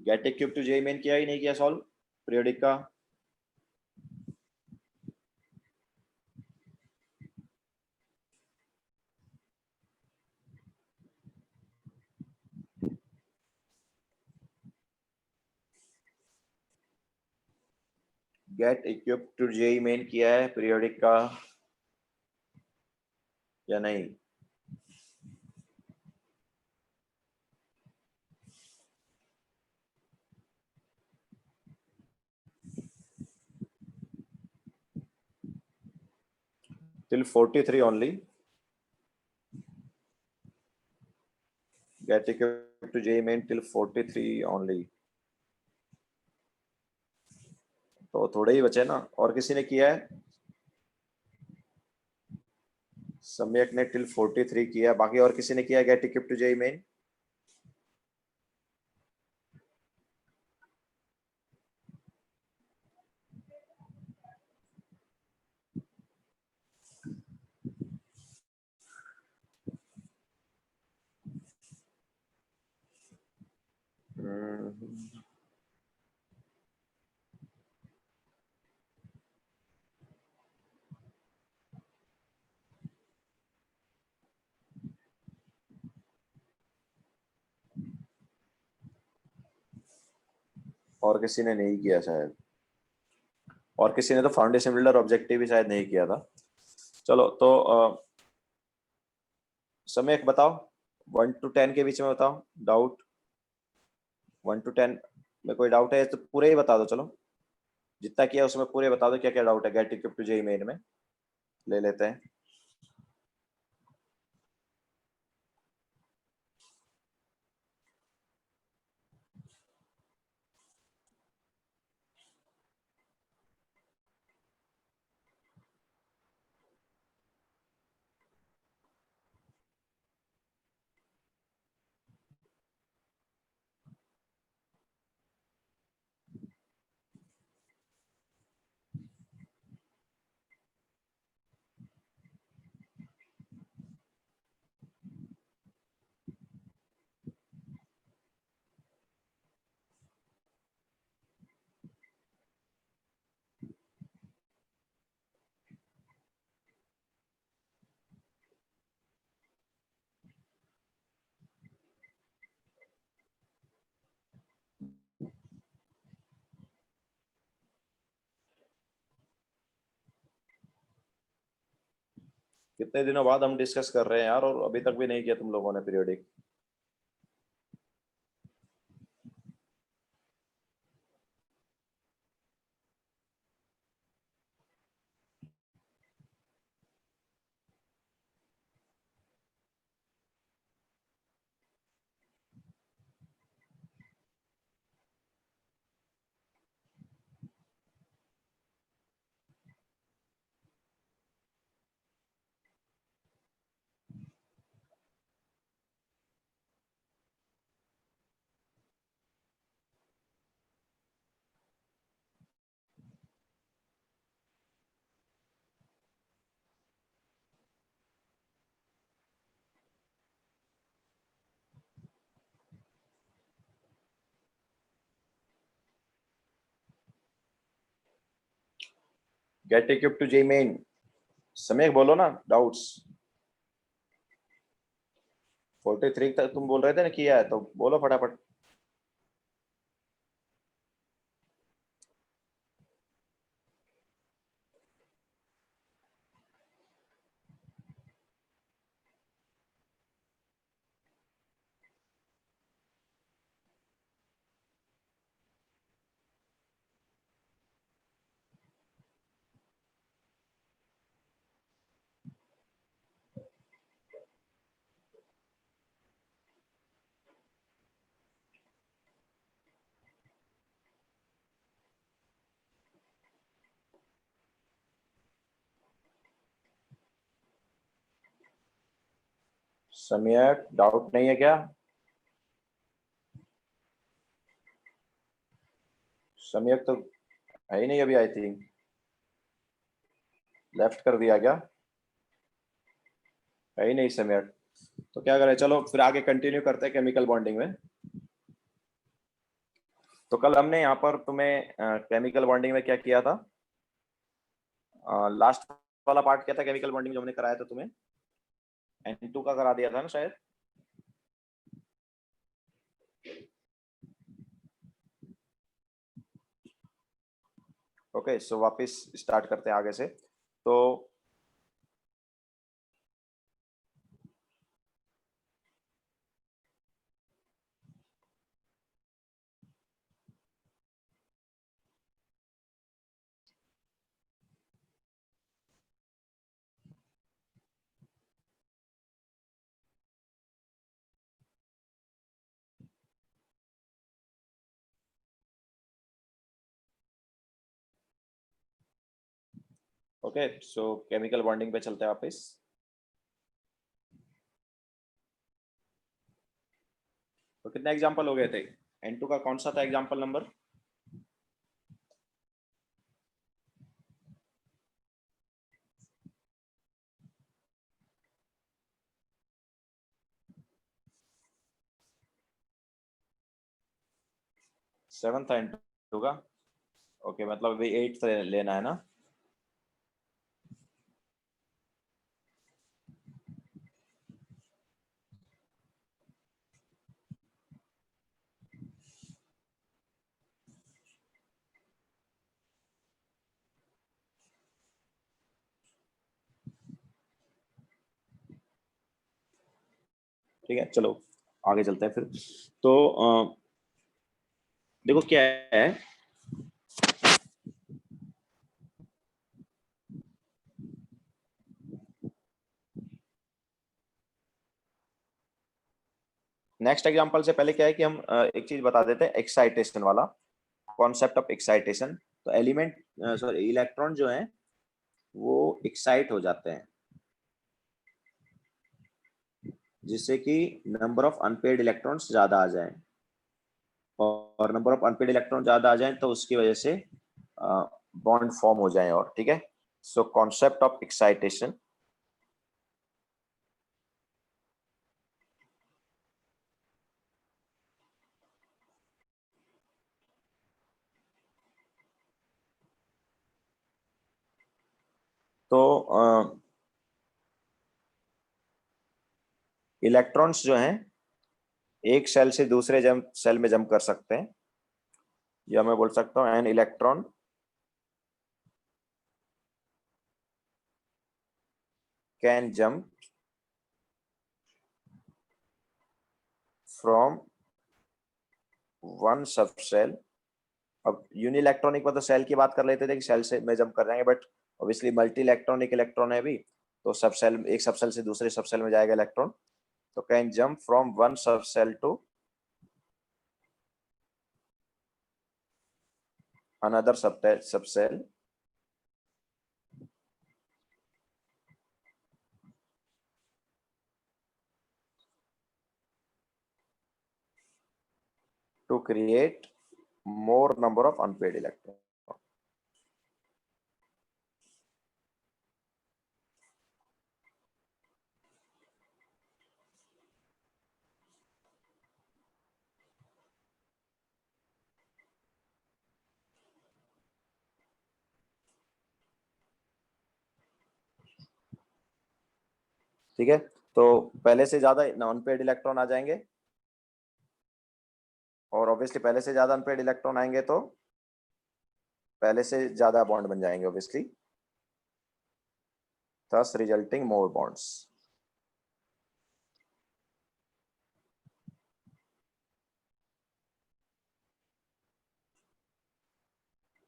Get equip to JEE Main किया ही नहीं किया सॉल्व पीरियोडिक का? Get equip to JEE Main किया है पीरियोडिक का या नहीं? till 43 only. Get equipped to JEE main till 43 only. तो थोड़े ही बचे ना, और किसी ने किया है? सम्यक ने till 43 किया, बाकी और किसी ने किया get equipped to JEE Main? और किसी ने नहीं किया शायद, और किसी ने तो फाउंडेशन बिल्डर ऑब्जेक्टिव भी शायद नहीं किया था। चलो तो समय एक बताओ, 1 to 10 के बीच में बताओ डाउट। 1 to 10 में कोई डाउट है तो पूरे ही बता दो। चलो जितना किया उसमें पूरे बता दो, क्या क्या डाउट है get equipped to JEE Main में, ले लेते हैं। कितने दिनों बाद हम डिस्कस कर रहे हैं यार, और अभी तक भी नहीं किया तुम लोगों ने periodic. Get equipped to JEE Main, समय बोलो ना डाउट्स। 43 तक तुम बोल रहे थे ना किया है, तो बोलो फटाफट। समय डाउट नहीं है क्या? समय तो है ही नहीं अभी, आई थिंक लेफ्ट कर दिया क्या? है ही नहीं समय। तो क्या करें, चलो फिर आगे कंटिन्यू करते हैं केमिकल बॉन्डिंग में। तो कल हमने यहाँ पर तुम्हें केमिकल बॉन्डिंग में क्या किया था, लास्ट वाला पार्ट क्या था केमिकल बॉन्डिंग जो हमने कराया था तुम्हें, N2 का करा दिया था ना शायद। ओके सो वापस स्टार्ट करते हैं आगे से। तो ओके सो केमिकल बॉन्डिंग पे चलते हैं वापस। तो कितने एग्जांपल हो गए थे? N2 का कौन सा था एग्जांपल नंबर? सेवन था N2 का। ओके मतलब अभी 8 लेना है ना। ठीक है, चलो आगे चलते हैं फिर। तो देखो क्या है, नेक्स्ट एग्जांपल से पहले क्या है कि हम एक चीज बता देते हैं, एक्साइटेशन वाला कॉन्सेप्ट ऑफ एक्साइटेशन। तो एलिमेंट सॉरी इलेक्ट्रॉन जो है वो एक्साइट हो जाते हैं, जिससे कि नंबर ऑफ अनपेड इलेक्ट्रॉन्स ज्यादा आ जाएं, और नंबर ऑफ अनपेड इलेक्ट्रॉन ज्यादा आ जाएं तो उसकी वजह से बॉन्ड फॉर्म हो जाएं। और ठीक है, सो कॉन्सेप्ट ऑफ एक्साइटेशन। तो इलेक्ट्रॉन्स जो हैं एक सेल से दूसरे सेल में जंप कर सकते हैं, या मैं बोल सकता हूँ an electron can jump from one sub cell. अब यूनिइलेक्ट्रॉनिक मतलब सेल की बात कर लेते थे कि सेल से में जंप कर जाएंगे, but obviously multi electronic electron है भी, तो सब सेल, एक सब सेल से दूसरे सब सेल में जाएगा इलेक्ट्रॉन। तो can jump from one sub cell to another sub cell to create more number of unpaired electron. ठीक है, तो पहले से ज्यादा नॉन पेड इलेक्ट्रॉन आ जाएंगे, और ऑब्वियसली पहले से ज्यादा अनपेड इलेक्ट्रॉन आएंगे तो पहले से ज्यादा बॉन्ड बन जाएंगे obviously, thus resulting more bonds।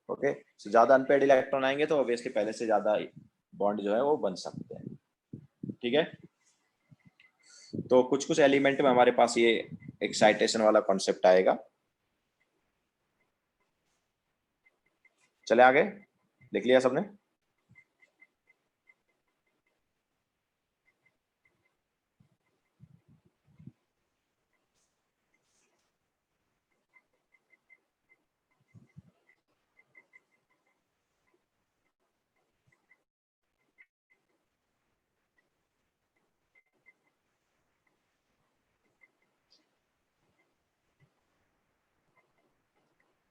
Okay, so ज्यादा अनपेड इलेक्ट्रॉन आएंगे तो ऑब्वियसली पहले से ज्यादा बॉन्ड जो है वो बन सकते हैं। ठीक है, तो कुछ कुछ एलिमेंट में हमारे पास ये एक्साइटेशन वाला कॉन्सेप्ट आएगा। चले आगे, लिख लिया सबने?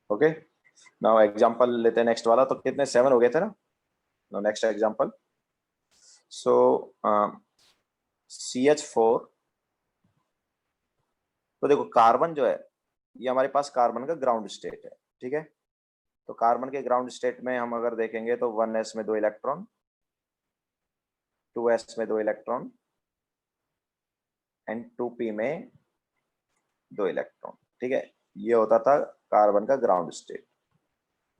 ओके, नाउ एग्जांपल लेते हैं नेक्स्ट वाला। तो कितने, 7 हो गए थे ना? Now next example. So CH4। तो देखो कार्बन जो है, ये हमारे पास कार्बन का ग्राउंड स्टेट है। ठीक है, तो कार्बन के ग्राउंड स्टेट में हम अगर देखेंगे तो 1s में 2 इलेक्ट्रॉन, 2s में 2 इलेक्ट्रॉन एंड 2p में 2 इलेक्ट्रॉन। ठीक है, ये होता था कार्बन का ग्राउंड स्टेट।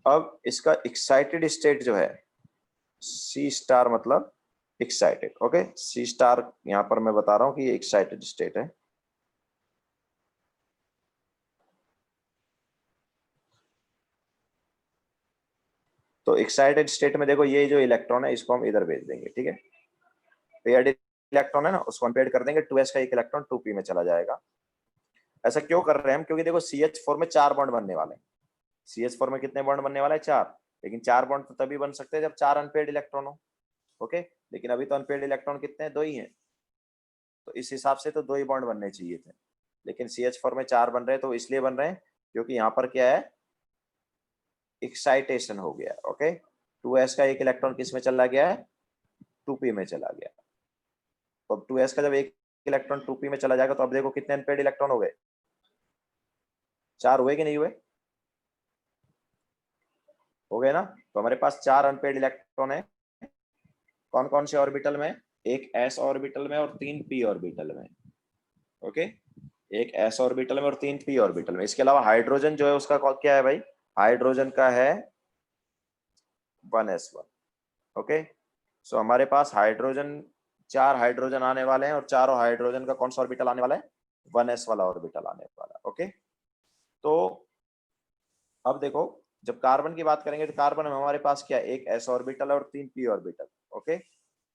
अब इसका एक्साइटेड स्टेट जो है C स्टार, मतलब एक्साइटेड। ओके, C स्टार यहां पर मैं बता रहा हूं कि ये एक्साइटेड स्टेट है। तो एक्साइटेड स्टेट में देखो ये जो इलेक्ट्रॉन है इसको हम इधर भेज देंगे। ठीक है, पेयर्ड इलेक्ट्रॉन है ना, उसको हम पेड कर देंगे, 2s का एक इलेक्ट्रॉन 2p में चला जाएगा। ऐसा क्यों कर रहे हैं हम? क्योंकि देखो CH4 में 4 बॉन्ड बनने वाले हैं। CH4 में कितने बॉन्ड बनने वाले हैं? 4। लेकिन 4 बॉन्ड तो तभी बन सकते हैं जब 4 अनपेड इलेक्ट्रॉन हो। ओके, लेकिन अभी तो अनपेड इलेक्ट्रॉन कितने हैं? 2 ही हैं। तो इस हिसाब से तो 2 ही बॉन्ड बनने चाहिए थे, लेकिन CH4 में 4 बन रहे हैं। तो इसलिए बन रहे हैं क्योंकि यहाँ पर क्या है, एक्साइटेशन हो गया। ओके, 2s का एक इलेक्ट्रॉन किस में चला गया है? 2p में चला गया। तो अब 2s का जब एक इलेक्ट्रॉन 2p में चला जाएगा तो अब देखो कितने अनपेड इलेक्ट्रॉन हो गए? 4 हुए कि नहीं हुए? हो गए ना। तो हमारे पास 4 अनपेड इलेक्ट्रॉन है। कौन कौन से ऑर्बिटल में? एक s ऑर्बिटल में और 3 p ऑर्बिटल में। ओके, एक s ऑर्बिटल में और 3 p ऑर्बिटल में। इसके अलावा हाइड्रोजन जो है उसका क्या है भाई, हाइड्रोजन का है 1s1। ओके, सो हमारे पास हाइड्रोजन, 4 हाइड्रोजन आने वाले हैं और चारों हाइड्रोजन का कौन सा ऑर्बिटल आने वाला है, 1s वाला ऑर्बिटल आने वाला है। ओके, तो अब देखो, जब कार्बन की बात करेंगे तो कार्बन में हमारे पास क्या, एक s ऑर्बिटल और 3 p ऑर्बिटल। ओके,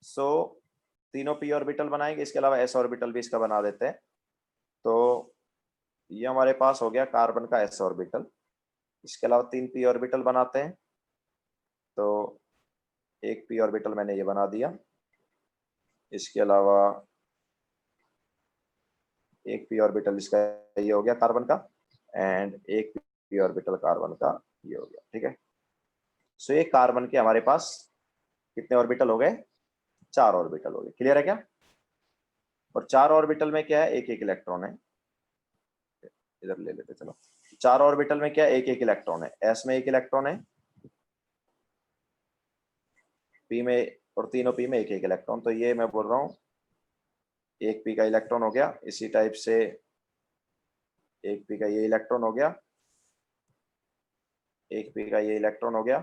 सो तीनों p ऑर्बिटल बनाएंगे, इसके अलावा s ऑर्बिटल भी इसका बना देते हैं। तो ये हमारे पास हो गया कार्बन का s ऑर्बिटल। इसके अलावा 3 p ऑर्बिटल बनाते हैं, तो एक p ऑर्बिटल मैंने ये बना दिया। इसके अलावा एक p ऑर्बिटल इसका ये हो गया कार्बन का, एंड एक p ऑर्बिटल कार्बन का ये हो गया। ठीक है, सो ये कार्बन के हमारे पास कितने ऑर्बिटल हो गए, 4 ऑर्बिटल हो गए। क्लियर है क्या? और 4 ऑर्बिटल में क्या है, एक एक इलेक्ट्रॉन है। इधर ले लेते चलो। 4 ऑर्बिटल में क्या है, एक एक इलेक्ट्रॉन है। s में एक इलेक्ट्रॉन है, p में, और तीनों p में एक एक इलेक्ट्रॉन। तो ये मैं बोल रहा हूँ एक p का इलेक्ट्रॉन हो गया। इसी टाइप से एक p का ये इलेक्ट्रॉन हो गया, एक p का ये इलेक्ट्रॉन हो गया,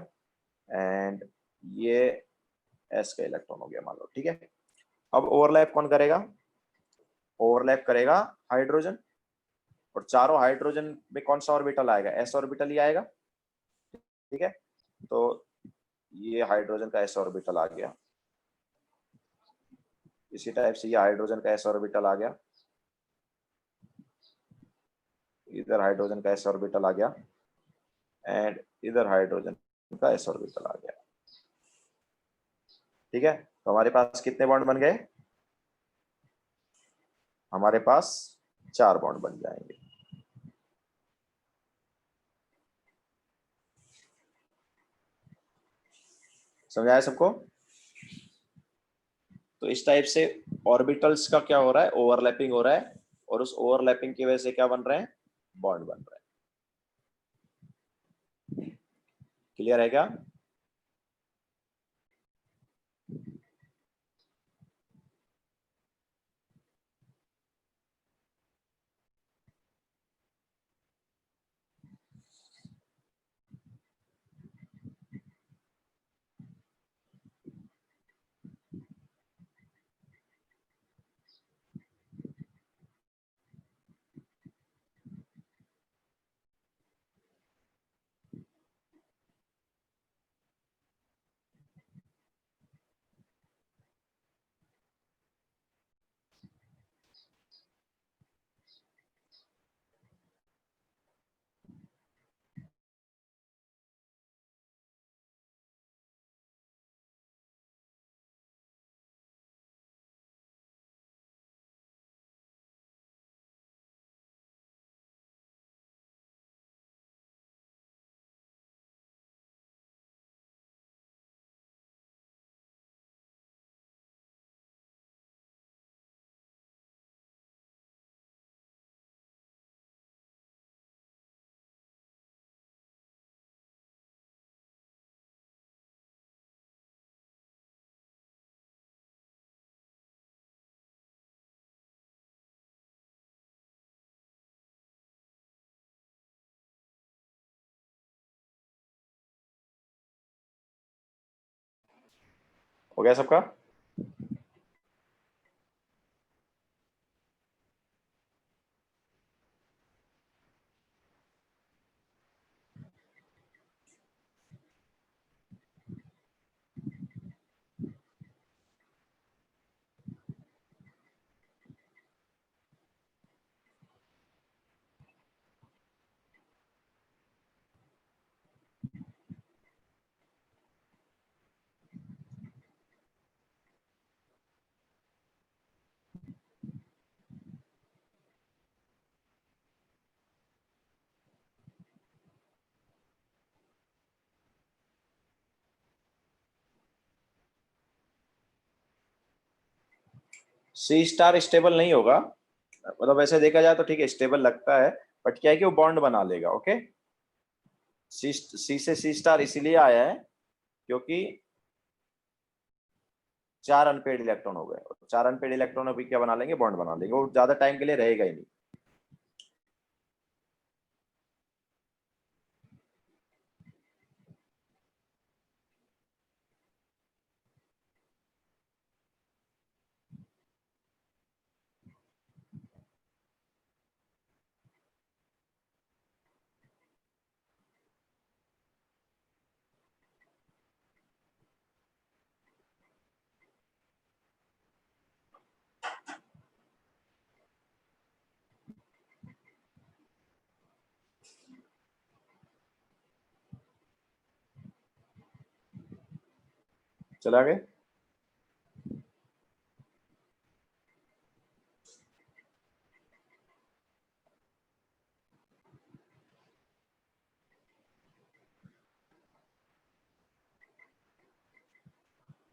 एंड ये s का इलेक्ट्रॉन हो गया मान लो। ठीक है, अब ओवरलैप कौन करेगा, ओवरलैप करेगा हाइड्रोजन। और चारों हाइड्रोजन में कौन सा ऑर्बिटल आएगा, s ऑर्बिटल ही आएगा। ठीक है, तो ये हाइड्रोजन का s ऑर्बिटल आ गया। इसी टाइप से ये हाइड्रोजन का s ऑर्बिटल आ गया, इधर हाइड्रोजन का s ऑर्बिटल आ गया, एंड इधर हाइड्रोजन का s ऑर्बिटल आ गया। ठीक है, तो हमारे पास कितने बॉन्ड बन गए, हमारे पास 4 बॉन्ड बन जाएंगे। समझाया सबको? तो इस टाइप से ऑर्बिटल्स का क्या हो रहा है, ओवरलैपिंग हो रहा है, और उस ओवरलैपिंग की वजह से क्या बन रहे हैं, बॉन्ड बन रहे हैं। क्लियर है क्या? हो गया सबका? सी स्टार स्टेबल नहीं होगा, मतलब वैसे देखा जाए तो ठीक है, स्टेबल लगता है, बट क्या है कि वो बॉन्ड बना लेगा। ओके, सी से सी स्टार इसीलिए आया है क्योंकि 4 अनपेड इलेक्ट्रॉन हो गए, 4 अनपेड इलेक्ट्रॉन अभी क्या बना लेंगे, बॉन्ड बना लेंगे, वो ज्यादा टाइम के लिए रहेगा ही नहीं। चला गए।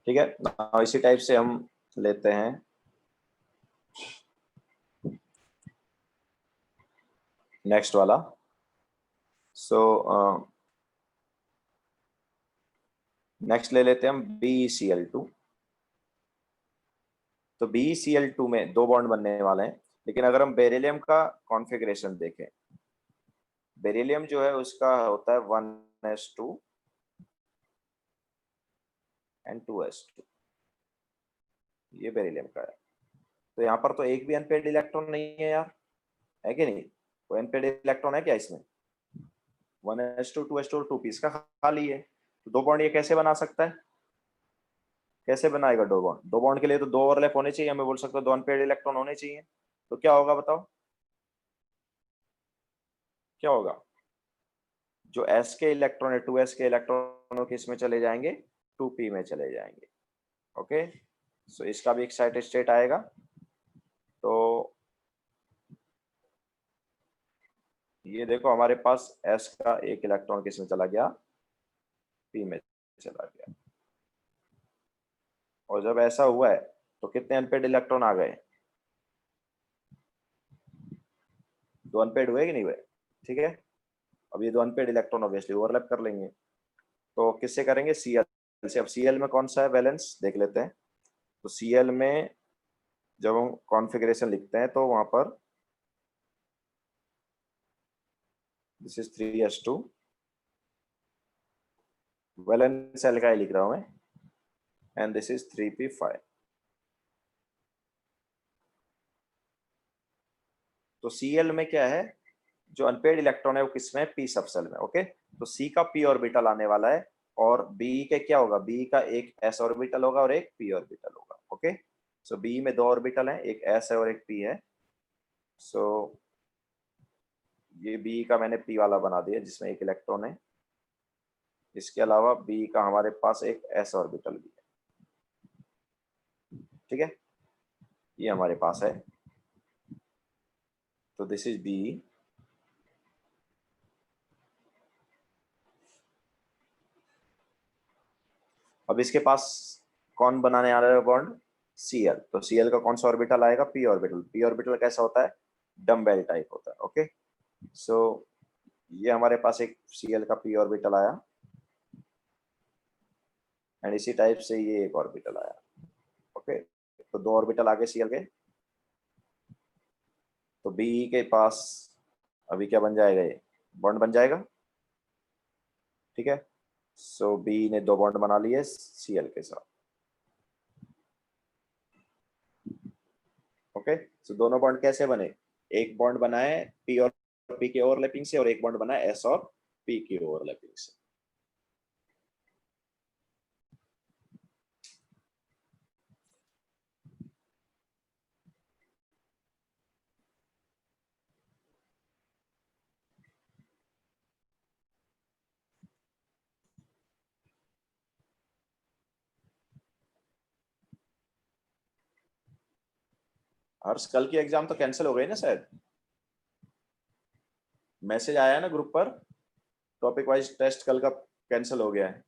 ठीक है, इसी टाइप से हम लेते हैं नेक्स्ट वाला। सो नेक्स्ट ले लेते हैं हम BeCl2। तो BeCl2 में 2 बॉन्ड बनने वाले हैं, लेकिन अगर हम बेरिलियम का कॉन्फ़िगरेशन देखें, बेरिलियम जो है उसका होता है 1s2 एंड 2s2, ये बेरिलियम का है। तो यहाँ पर तो एक भी अनपेड इलेक्ट्रॉन नहीं है यार, है कि नहीं? कोई अनपेड इलेक्ट्रॉन है क्या इसमें? 1s2 2s2 और 2p का खाली है। तो 2 बॉन्ड ये कैसे बना सकता है, कैसे बनाएगा 2 बॉन्ड? 2 बॉन्ड के लिए तो 2 ओवरलैप होने चाहिए, हमें बोल सकते हो 2 अनपेड इलेक्ट्रॉन होने चाहिए। तो क्या होगा बताओ, क्या होगा? जो s के इलेक्ट्रॉन है, 2s के इलेक्ट्रॉन किस में चले जाएंगे, 2p में चले जाएंगे। ओके, सो इसका भी एक्साइटेड स्टेट आएगा। तो ये देखो हमारे पास s का एक इलेक्ट्रॉन किस में चला गया, p में चला गया। और जब ऐसा हुआ है तो कितने अनपेड इलेक्ट्रॉन आ गए, 2 अनपेड हुए कि नहीं हुए? ठीक है, अब ये 2 अनपेड इलेक्ट्रॉन ऑब्वियसली ओवरलैप कर लेंगे। तो किससे करेंगे, Cl से। अब Cl में कौन सा है बैलेंस देख लेते हैं। तो Cl में जब हम कॉन्फ़िगरेशन लिखते हैं तो वहां पर this is 3s2, valence shell का ही लिख रहा हूं मैं, एंड दिस इज 3p5। तो Cl में क्या है, जो अनपेड इलेक्ट्रॉन है वो किसमें, p सब सेल में। ओके, तो C का p ऑर्बिटल आने वाला है, और B के क्या होगा, B का एक s ऑर्बिटल होगा और एक p ऑर्बिटल होगा। ओके, सो B में 2 ऑर्बिटल हैं, एक s है और एक p है। सो ये B का मैंने p वाला बना दिया जिसमें एक इलेक्ट्रॉन है। इसके अलावा B का हमारे पास एक s ऑर्बिटल भी है। ठीक है, ये हमारे पास है। तो दिस इज B। अब इसके पास कौन बनाने आ रहा है बॉन्ड, Cl। तो Cl का कौन सा ऑर्बिटल आएगा, p ऑर्बिटल। p ऑर्बिटल कैसा होता है, डम्बेल टाइप होता है। ओके, सो ये हमारे पास एक Cl का p ऑर्बिटल आया, एंड इसी टाइप से ये एक ऑर्बिटल आया। ओके, तो 2 ऑर्बिटल आगे Cl के। तो B के पास अभी क्या बन जाएगा, ये बॉन्ड बन जाएगा। ठीक है, सो B ने 2 बॉन्ड बना लिए Cl के साथ। ओके, सो दोनों बॉन्ड कैसे बने, एक बॉन्ड बना है P और P के ओवरलैपिंग से, और एक बॉन्ड बना है S और P की ओवरलैपिंग से। हर्ष, कल की एग्जाम तो कैंसिल हो गई ना शायद, मैसेज आया है ना ग्रुप पर, टॉपिक वाइज टेस्ट कल का कैंसिल हो गया है।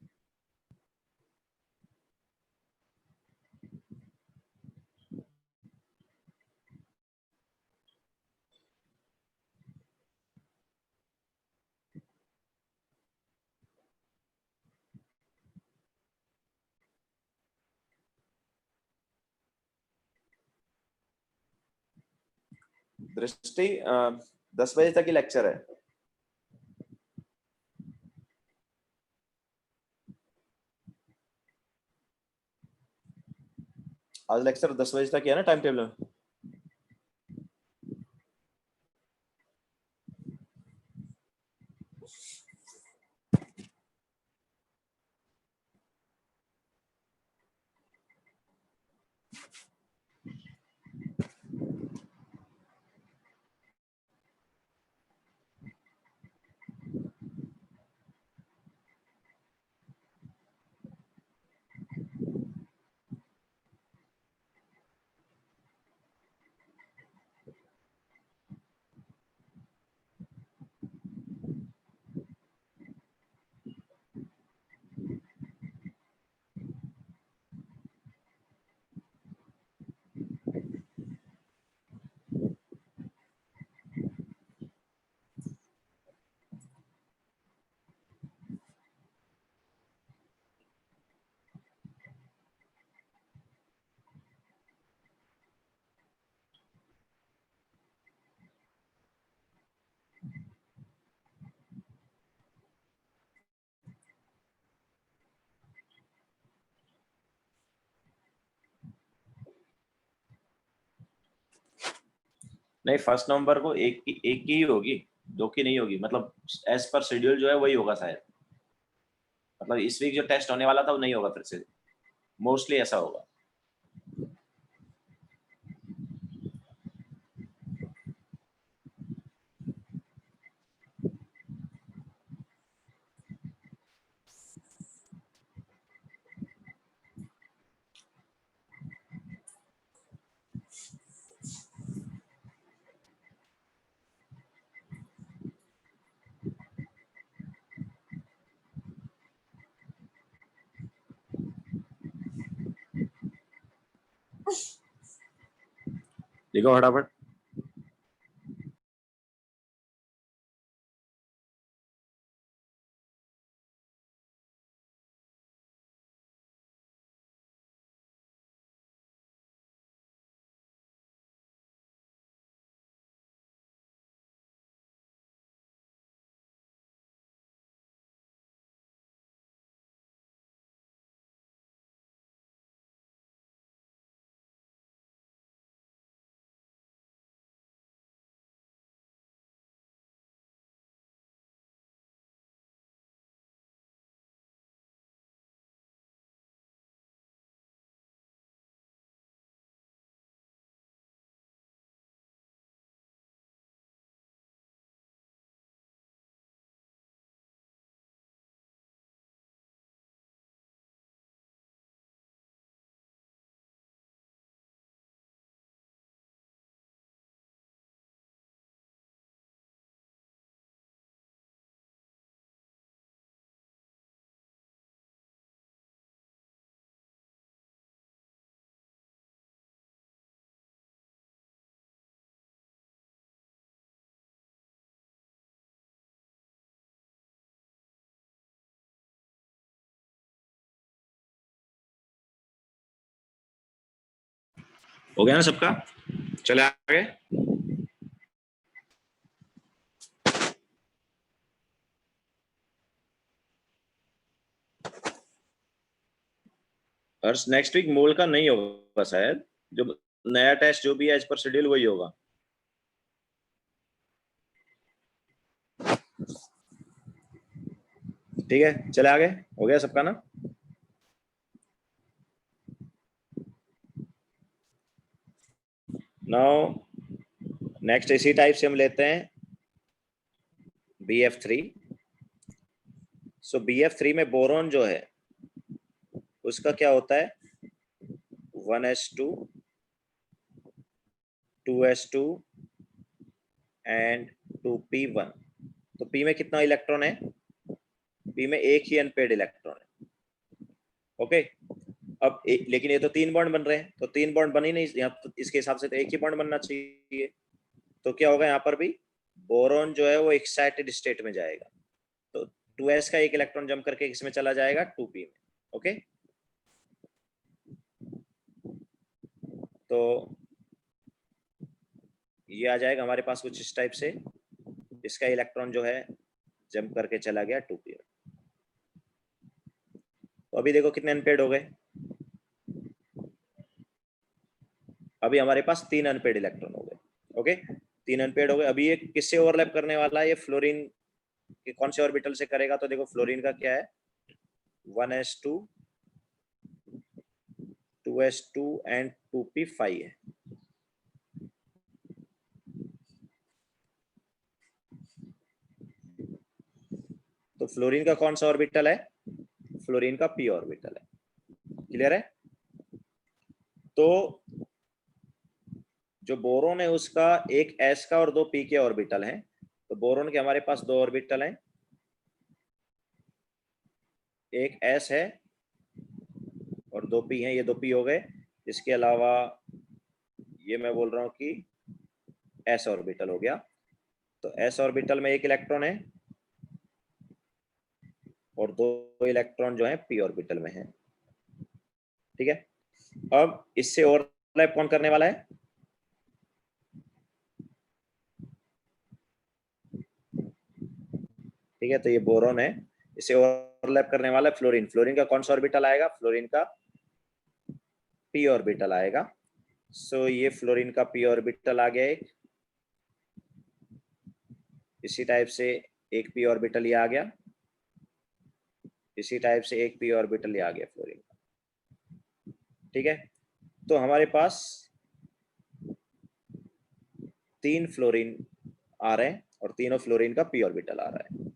दृष्टि 10 बजे तक ही लेक्चर है। आज लेक्चर 10 बजे तक ही है ना टाइम टेबल में। नहीं, 1 नवंबर को एक की ही होगी, 2 की नहीं होगी। मतलब एज पर शेड्यूल जो है वही होगा शायद। मतलब इस वीक जो टेस्ट होने वाला था वो नहीं होगा फिर से, मोस्टली ऐसा होगा। देखो फटाफट। हो गया ना सबका? चले आगे। और नेक्स्ट वीक मोल का नहीं होगा शायद, जो नया टेस्ट जो भी है एज पर शेड्यूल वही होगा। ठीक है, चले आगे। हो गया सबका ना? नाउ नेक्स्ट इसी टाइप से हम लेते हैं BF3। सो BF3 में बोरोन जो है उसका क्या होता है, 1s2 2s2 एंड 2p1। तो p में कितना इलेक्ट्रॉन है? p में एक ही अनपेड इलेक्ट्रॉन है। ओके, अब लेकिन ये तो 3 बॉन्ड बन रहे हैं, तो 3 बॉन्ड बन ही नहीं यहाँ, तो इसके हिसाब से तो एक ही बॉन्ड बनना चाहिए। तो क्या होगा यहाँ पर भी, बोरोन जो है वो एक्साइटेड स्टेट में जाएगा, तो 2s का एक इलेक्ट्रॉन जंप करके इसमें चला जाएगा 2p में। ओके, तो ये आ जाएगा हमारे पास कुछ इस टाइप से, इसका इलेक्ट्रॉन जो है जंप करके चला गया 2p। तो अभी देखो कितने अनपेड हो गए, अभी हमारे पास 3 अनपेड इलेक्ट्रॉन हो गए। ओके, 3 अनपेड हो गए। अभी ये किससे ओवरलैप करने वाला है, ये फ्लोरीन के कौन से ऑर्बिटल से करेगा, तो देखो फ्लोरीन का क्या है, 1s2 2s2 एंड 2p5 है। तो फ्लोरीन का कौन सा ऑर्बिटल है, फ्लोरीन का p ऑर्बिटल है। क्लियर है। तो जो बोरोन है उसका एक s का और 2 p के ऑर्बिटल हैं। तो बोरोन के हमारे पास 2 ऑर्बिटल हैं, एक s है और 2 p हैं, ये 2 p हो गए। इसके अलावा ये मैं बोल रहा हूँ कि s ऑर्बिटल हो गया। तो s ऑर्बिटल में एक इलेक्ट्रॉन है और 2 इलेक्ट्रॉन जो है p ऑर्बिटल में है। ठीक है, अब इससे ओवरलैप कौन करने वाला है, ठीक है, तो ये बोरोन है, इसे ओवरलैप करने वाला है फ्लोरीन। फ्लोरीन का कौन सा ऑर्बिटल आएगा, फ्लोरीन का p ऑर्बिटल आएगा। सो ये फ्लोरीन का p ऑर्बिटल आ गया एक, इसी टाइप से एक p ऑर्बिटल ये आ गया, इसी टाइप से एक p ऑर्बिटल ये आ गया फ्लोरीन का। ठीक है, तो हमारे पास 3 फ्लोरीन आ रहे हैं और तीनों फ्लोरीन का p ऑर्बिटल आ रहा है।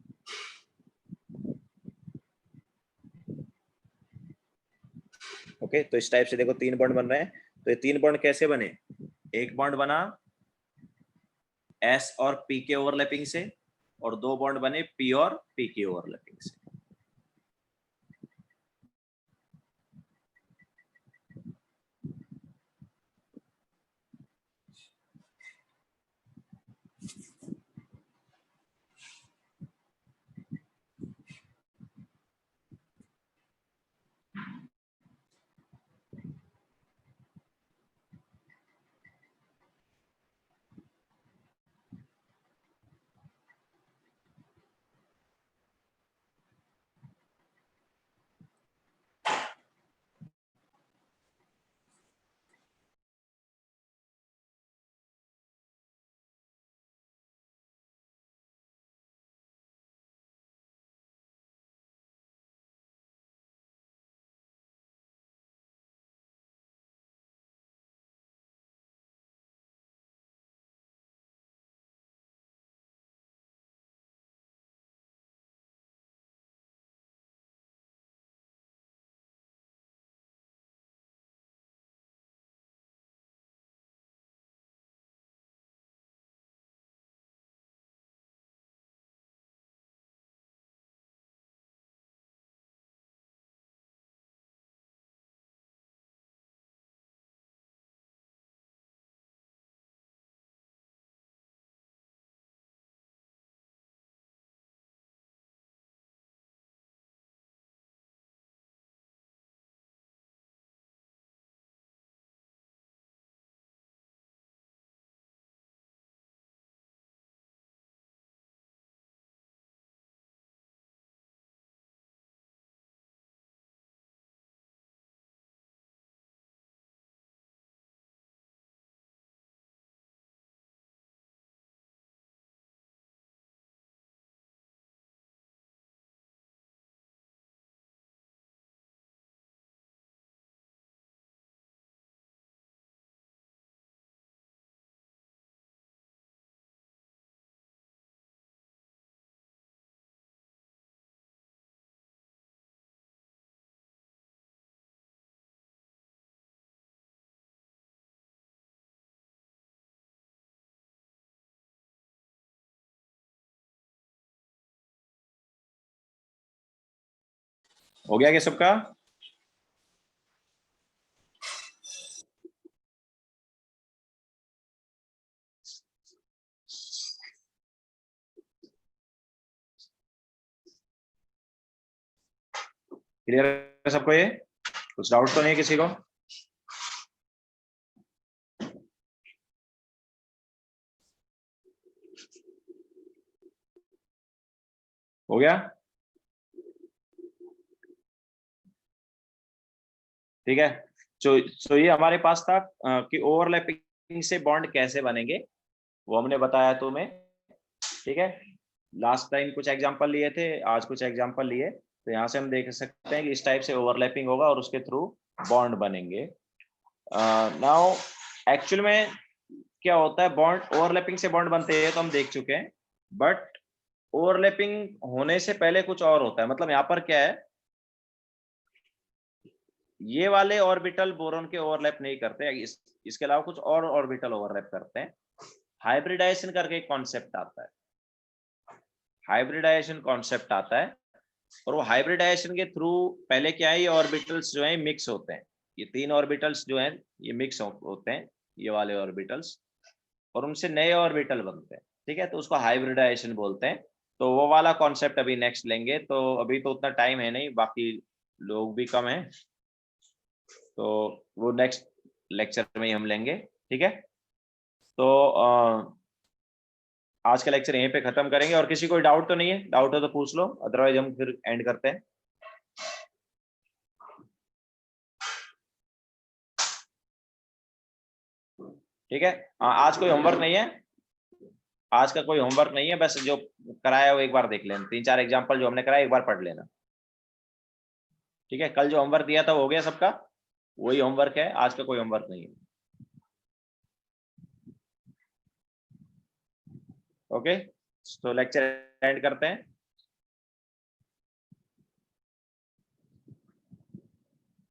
ओके, तो इस टाइप से देखो 3 बॉन्ड बन रहे हैं। तो ये 3 बॉन्ड कैसे बने, एक बॉन्ड बना s और p के ओवरलैपिंग से और 2 बॉन्ड बने p और p के ओवरलैपिंग से। हो गया क्या सबका, क्लियर है सबको, ये कुछ डाउट तो नहीं है किसी को। हो गया? ठीक है। तो ये हमारे पास था कि ओवरलैपिंग से बॉन्ड कैसे बनेंगे, वो हमने बताया तुम्हें। ठीक है, लास्ट टाइम कुछ एग्जांपल लिए थे, आज कुछ एग्जांपल लिए, तो यहाँ से हम देख सकते हैं कि इस टाइप से ओवरलैपिंग होगा और उसके थ्रू बॉन्ड बनेंगे। नाउ एक्चुअल में क्या होता है, बॉन्ड ओवरलैपिंग से बॉन्ड बनते हैं तो हम देख चुके हैं, बट ओवरलैपिंग होने से पहले कुछ और होता है। मतलब यहाँ पर क्या है, ये वाले ऑर्बिटल बोरॉन के ओवरलैप नहीं करते, इसके अलावा कुछ और ऑर्बिटल ओवरलैप करते हैं। हाइब्रिडाइजेशन करके एक कॉन्सेप्ट आता है, हाइब्रिडाइजेशन कॉन्सेप्ट आता है, और वो हाइब्रिडाइजेशन के थ्रू पहले क्या है, ये ऑर्बिटल्स जो है मिक्स होते हैं, ये 3 ऑर्बिटल्स जो हैं ये मिक्स होते हैं, ये वाले ऑर्बिटल्स, और उनसे नए ऑर्बिटल बनते हैं। ठीक है, तो उसको हाइब्रिडाइजेशन बोलते हैं। तो वो वाला कॉन्सेप्ट अभी नेक्स्ट लेंगे, तो अभी तो उतना टाइम है नहीं, बाकी लोग भी कम है, तो वो नेक्स्ट लेक्चर में ही हम लेंगे। ठीक है, तो आज का लेक्चर यहीं पे खत्म करेंगे, और किसी कोई डाउट तो नहीं है? डाउट हो तो पूछ लो, अदरवाइज हम फिर एंड करते हैं। ठीक है, आज कोई होमवर्क नहीं है, आज का कोई होमवर्क नहीं है, बस जो कराया वो एक बार देख लेना, 3-4 एग्जाम्पल जो हमने कराया एक बार पढ़ लेना। ठीक है, कल जो होमवर्क दिया था वो हो गया सबका, वही होमवर्क है, आज का कोई होमवर्क नहीं है। ओके, तो लेक्चर एंड करते हैं।